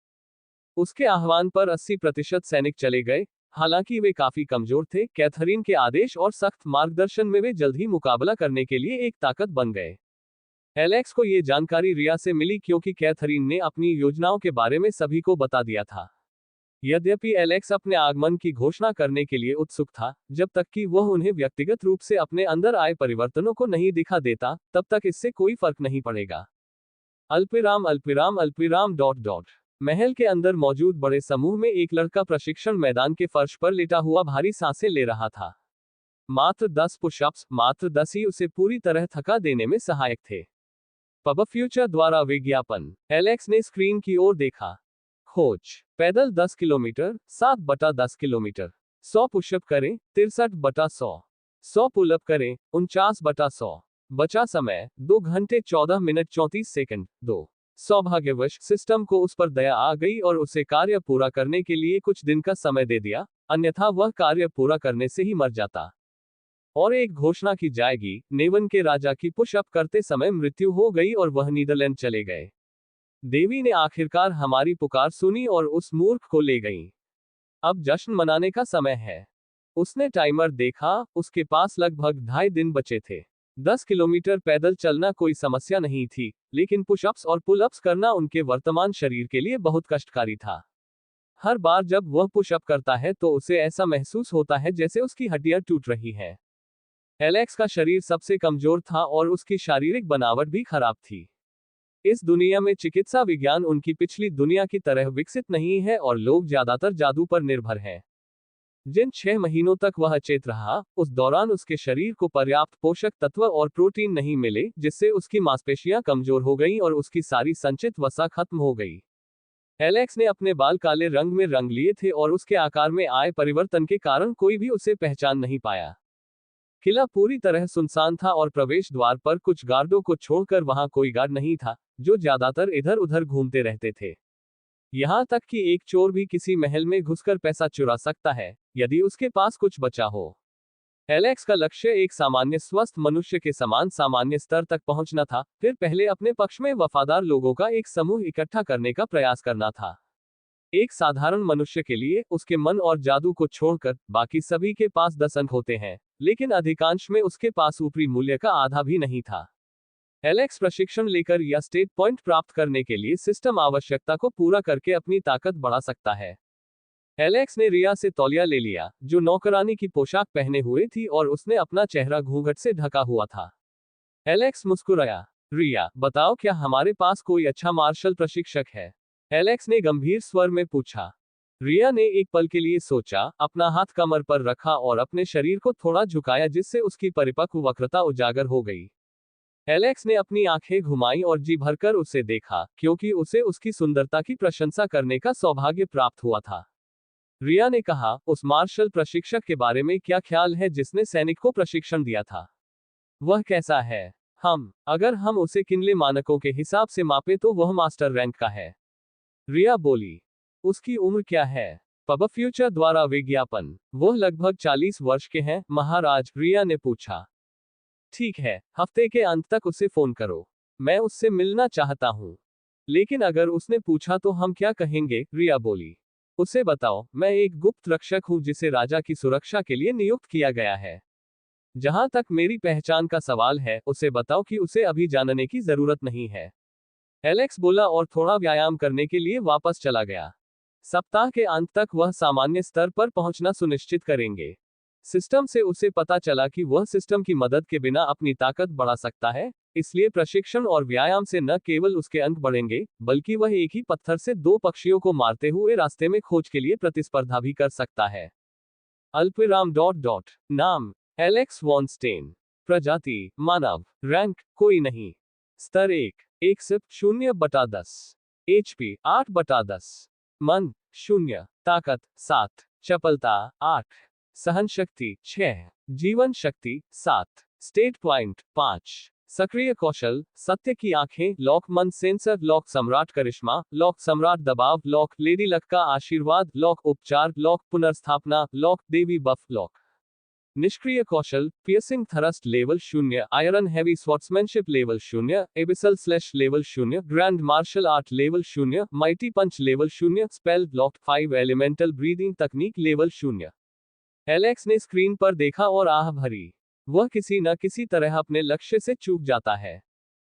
उसके आह्वान पर 80% सैनिक चले गए। हालांकि वे काफी कमजोर थे, कैथरीन के आदेश और सख्त मार्गदर्शन में वे जल्द ही मुकाबला करने के लिए एक ताकत बन गए। एलेक्स को ये जानकारी रिया से मिली क्योंकि कैथरीन ने अपनी योजनाओं के बारे में सभी को बता दिया था। यद्यपि एलेक्स अपने आगमन की घोषणा करने के लिए उत्सुक था, जब तक कि वह उन्हें व्यक्तिगत रूप से अपने अंदर आए परिवर्तनों को नहीं दिखा देता, तब तक इससे कोई फर्क नहीं पड़ेगा। अल्पविराम अल्पविराम अल्पविराम डॉट डॉट। महल के अंदर मौजूद बड़े समूह में एक लड़का प्रशिक्षण मैदान के फर्श पर लेटा हुआ भारी सांसें ले रहा था। मात्र 10 पुशअप्स, मात्र 10 ही उसे पूरी तरह थका देने में सहायक थे। पब फ्यूचर द्वारा विज्ञापन। एलेक्स ने स्क्रीन की ओर देखा। खोज। पैदल 10 किलोमीटर, 7/10 किलोमीटर। 100 पुशअप करें, 63/100। 100 पुलअप करें, 49/100। बचा समय 2 घंटे 14 मिनट 34 सेकंड। 2। सौभाग्यवश सिस्टम को उस पर दया आ गई और उसे कार्य पूरा करने के लिए कुछ दिन का समय दे दिया, अन्यथा वह कार्य पूरा करने से ही मर जाता। और एक घोषणा की जाएगी, नेवन के राजा की पुशअप करते समय मृत्यु हो गई और वह नीदरलैंड चले गए। देवी ने आखिरकार हमारी पुकार सुनी और उस मूर्ख को ले गई। अब जश्न मनाने का समय है। उसने टाइमर देखा, उसके पास लगभग 2.5 दिन बचे थे। 10 किलोमीटर पैदल चलना कोई समस्या नहीं थी, लेकिन पुशअप्स और पुलअप्स करना उनके वर्तमान शरीर के लिए बहुत कष्टकारी था। हर बार जब वह पुशअप करता है तो उसे ऐसा महसूस होता है जैसे उसकी हड्डियां टूट रही हैं। एलेक्स का शरीर सबसे कमजोर था और उसकी शारीरिक बनावट भी खराब थी। इस दुनिया में चिकित्सा विज्ञान उनकी पिछली दुनिया की तरह विकसित नहीं है और लोग ज्यादातर जादू पर निर्भर हैं। जिन 6 महीनों तक वह अचेत रहा, उस दौरान उसके शरीर को पर्याप्त पोषक तत्व और प्रोटीन नहीं मिले, जिससे उसकी मांसपेशियां कमजोर हो गईं और उसकी सारी संचित वसा खत्म हो गई। एलेक्स ने अपने बाल काले रंग में रंग लिए थे और उसके आकार में आए परिवर्तन के कारण कोई भी उसे पहचान नहीं पाया। किला पूरी तरह सुनसान था और प्रवेश द्वार पर कुछ गार्डों को छोड़कर वहां कोई गार्ड नहीं था, जो ज्यादातर इधर उधर घूमते रहते थे। यहां तक कि एक चोर भी किसी महल में घुसकर पैसा चुरा सकता है, यदि उसके पास कुछ बचा हो। एलेक्स का लक्ष्य एक सामान्य स्वस्थ मनुष्य के समान सामान्य स्तर तक पहुंचना था, फिर पहले अपने पक्ष में वफादार लोगों का एक समूह इकट्ठा करने का प्रयास करना था। एक साधारण मनुष्य के लिए उसके मन और जादू को छोड़कर बाकी सभी के पास 10 अंक होते हैं, लेकिन अधिकांश में उसके पास ऊपरी मूल्य का आधा भी नहीं था। एलेक्स प्रशिक्षण लेकर या स्टेट पॉइंट प्राप्त करने के लिए सिस्टम आवश्यकता को पूरा करके अपनी ताकत बढ़ा सकता है। एलेक्स ने रिया से तौलिया ले लिया, जो नौकरानी की पोशाक पहने हुए थी, और उसने अपना चेहरा घूंघट से ढका हुआ था। एलेक्स मुस्कुराया। रिया, बताओ, क्या हमारे पास कोई अच्छा मार्शल प्रशिक्षक है? एलेक्स ने गंभीर स्वर में पूछा। रिया ने एक पल के लिए सोचा, अपना हाथ कमर पर रखा और अपने शरीर को थोड़ा झुकाया, जिससे उसकी परिपक्व वक्रता उजागर हो गई। एलेक्स ने अपनी आंखें घुमाई और जी भरकर उसे देखा, क्योंकि उसे उसकी सुंदरता की प्रशंसा करने का सौभाग्य प्राप्त हुआ था। रिया ने कहा, उस मार्शल प्रशिक्षक के बारे में क्या ख्याल है जिसने सैनिक को प्रशिक्षण दिया था? वह कैसा है? अगर हम उसे किनले मानकों के हिसाब से मापे तो वह मास्टर रैंक का है। रिया बोली। उसकी उम्र क्या है? पब फ्यूचर द्वारा विज्ञापन। वह लगभग 40 वर्ष के हैं, महाराज, रिया ने पूछा। ठीक है, हफ्ते के अंत तक उसे फोन करो। मैं उससे मिलना चाहता हूँ। लेकिन अगर उसने पूछा तो हम क्या कहेंगे? रिया बोली। उसे बताओ, मैं एक गुप्त रक्षक हूँ जिसे राजा की सुरक्षा के लिए नियुक्त किया गया है। जहां तक मेरी पहचान का सवाल है, उसे बताओ कि उसे अभी जानने की जरूरत नहीं है। एलेक्स बोला और थोड़ा व्यायाम करने के लिए वापस चला गया। सप्ताह के अंत तक वह सामान्य स्तर पर पहुंचना सुनिश्चित करेंगे। सिस्टम से उसे पता चला कि वह सिस्टम की मदद के बिना अपनी ताकत बढ़ा सकता है, इसलिए प्रशिक्षण और व्यायाम से न केवल उसके अंक बढ़ेंगे, बल्कि वह एक ही पत्थर से 2 पक्षियों को मारते हुए रास्ते में खोज के लिए प्रतिस्पर्धा भी कर सकता है। अल्पविराम डॉट डॉट। नाम, एलेक्स वॉन स्टेन। प्रजाति, मानव। रैंक, कोई नहीं। स्तर 1, 1 सिर्फ 0/10। HP, 8/10। मन, 0। ताकत, 7। चपलता, 8। सहन शक्ति, 6। जीवन शक्ति, 7। State point, 5। सक्रिय कौशल, सत्य की आंखें, लॉक मन सेंसर, लॉक सम्राट करिश्मा, लॉक सम्राट दबाव, लॉक लेडी लक का आशीर्वाद, लॉक उपचार, लॉक पुनर्स्थापना, लॉक देवी बफ, लॉक। निष्क्रिय कौशल, piercing thrust level 0, iron heavy swordsmanship level 0, abyssal slash level 0, grand martial art level 0, mighty punch level 0, spell lock 5, elemental breathing तकनीक लेवल 0। एलेक्स ने screen पर देखा और आह भरी। वह किसी न किसी तरह अपने लक्ष्य से चूक जाता है।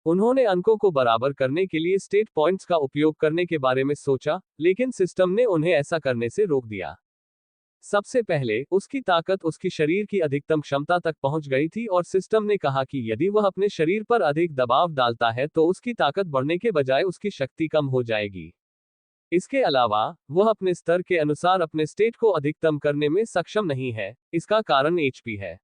उन्होंने अंकों को बराबर करने के लिए स्टेट पॉइंट्स का उपयोग करने के बारे में सोचा, लेकिन सिस्टम ने उन्हें ऐसा करने से रोक दिया। सबसे पहले, उसकी ताकत उसकी शरीर की अधिकतम क्षमता तक पहुंच गई थी और सिस्टम ने कहा कि यदि वह अपने शरीर पर अधिक दबाव डालता है तो उसकी ताकत बढ़ने के बजाय उसकी शक्ति कम हो जाएगी। इसके अलावा, वह अपने स्तर के अनुसार अपने स्टेट को अधिकतम करने में सक्षम नहीं है, इसका कारण HP है।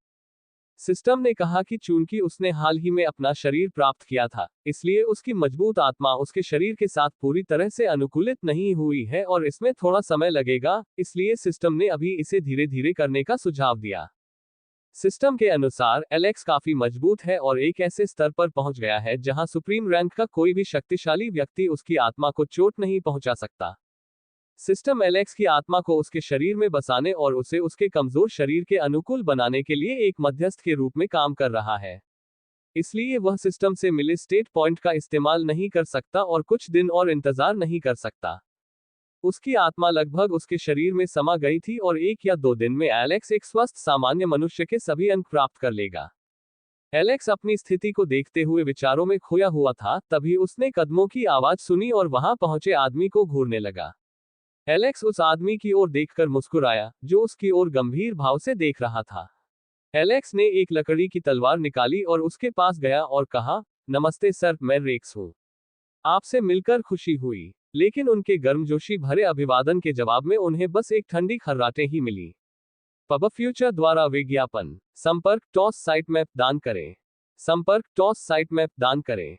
सिस्टम ने कहा कि चूंकि उसने हाल ही में अपना शरीर प्राप्त किया था, इसलिए उसकी मजबूत आत्मा उसके शरीर के साथ पूरी तरह से अनुकूलित नहीं हुई है और इसमें थोड़ा समय लगेगा, इसलिए सिस्टम ने अभी इसे धीरे धीरे करने का सुझाव दिया। सिस्टम के अनुसार एलेक्स काफी मजबूत है और एक ऐसे स्तर पर पहुंच गया है जहां सुप्रीम रैंक का कोई भी शक्तिशाली व्यक्ति उसकी आत्मा को चोट नहीं पहुंचा सकता। सिस्टम एलेक्स की आत्मा को उसके शरीर में बसाने और उसे उसके कमजोर शरीर के अनुकूल बनाने के लिए एक मध्यस्थ के रूप में काम कर रहा है। इसलिए वह सिस्टम से मिले स्टेट पॉइंट का इस्तेमाल नहीं कर सकता और कुछ दिन और इंतजार नहीं कर सकता। उसकी आत्मा लगभग उसके शरीर में समा गई थी और 1 या 2 दिन में एलेक्स एक स्वस्थ सामान्य मनुष्य के सभी अंक प्राप्त कर लेगा। एलेक्स अपनी स्थिति को देखते हुए विचारों में खोया हुआ था, तभी उसने कदमों की आवाज सुनी और वहां पहुंचे आदमी को घूरने लगा। एलेक्स उस आदमी की ओर देखकर मुस्कुराया, जो उसकी ओर गंभीर भाव से देख रहा था। एलेक्स ने एक लकड़ी की तलवार निकाली और उसके पास गया और कहा, नमस्ते सर, मैं रेक्स हूँ। आपसे मिलकर खुशी हुई। लेकिन उनके गर्मजोशी भरे अभिवादन के जवाब में उन्हें बस एक ठंडी खर्राटे ही मिली। पब फ्यूचर द्वारा विज्ञापन। संपर्क टॉस साइट मैप दान करें। संपर्क टॉस साइट मैप दान करें।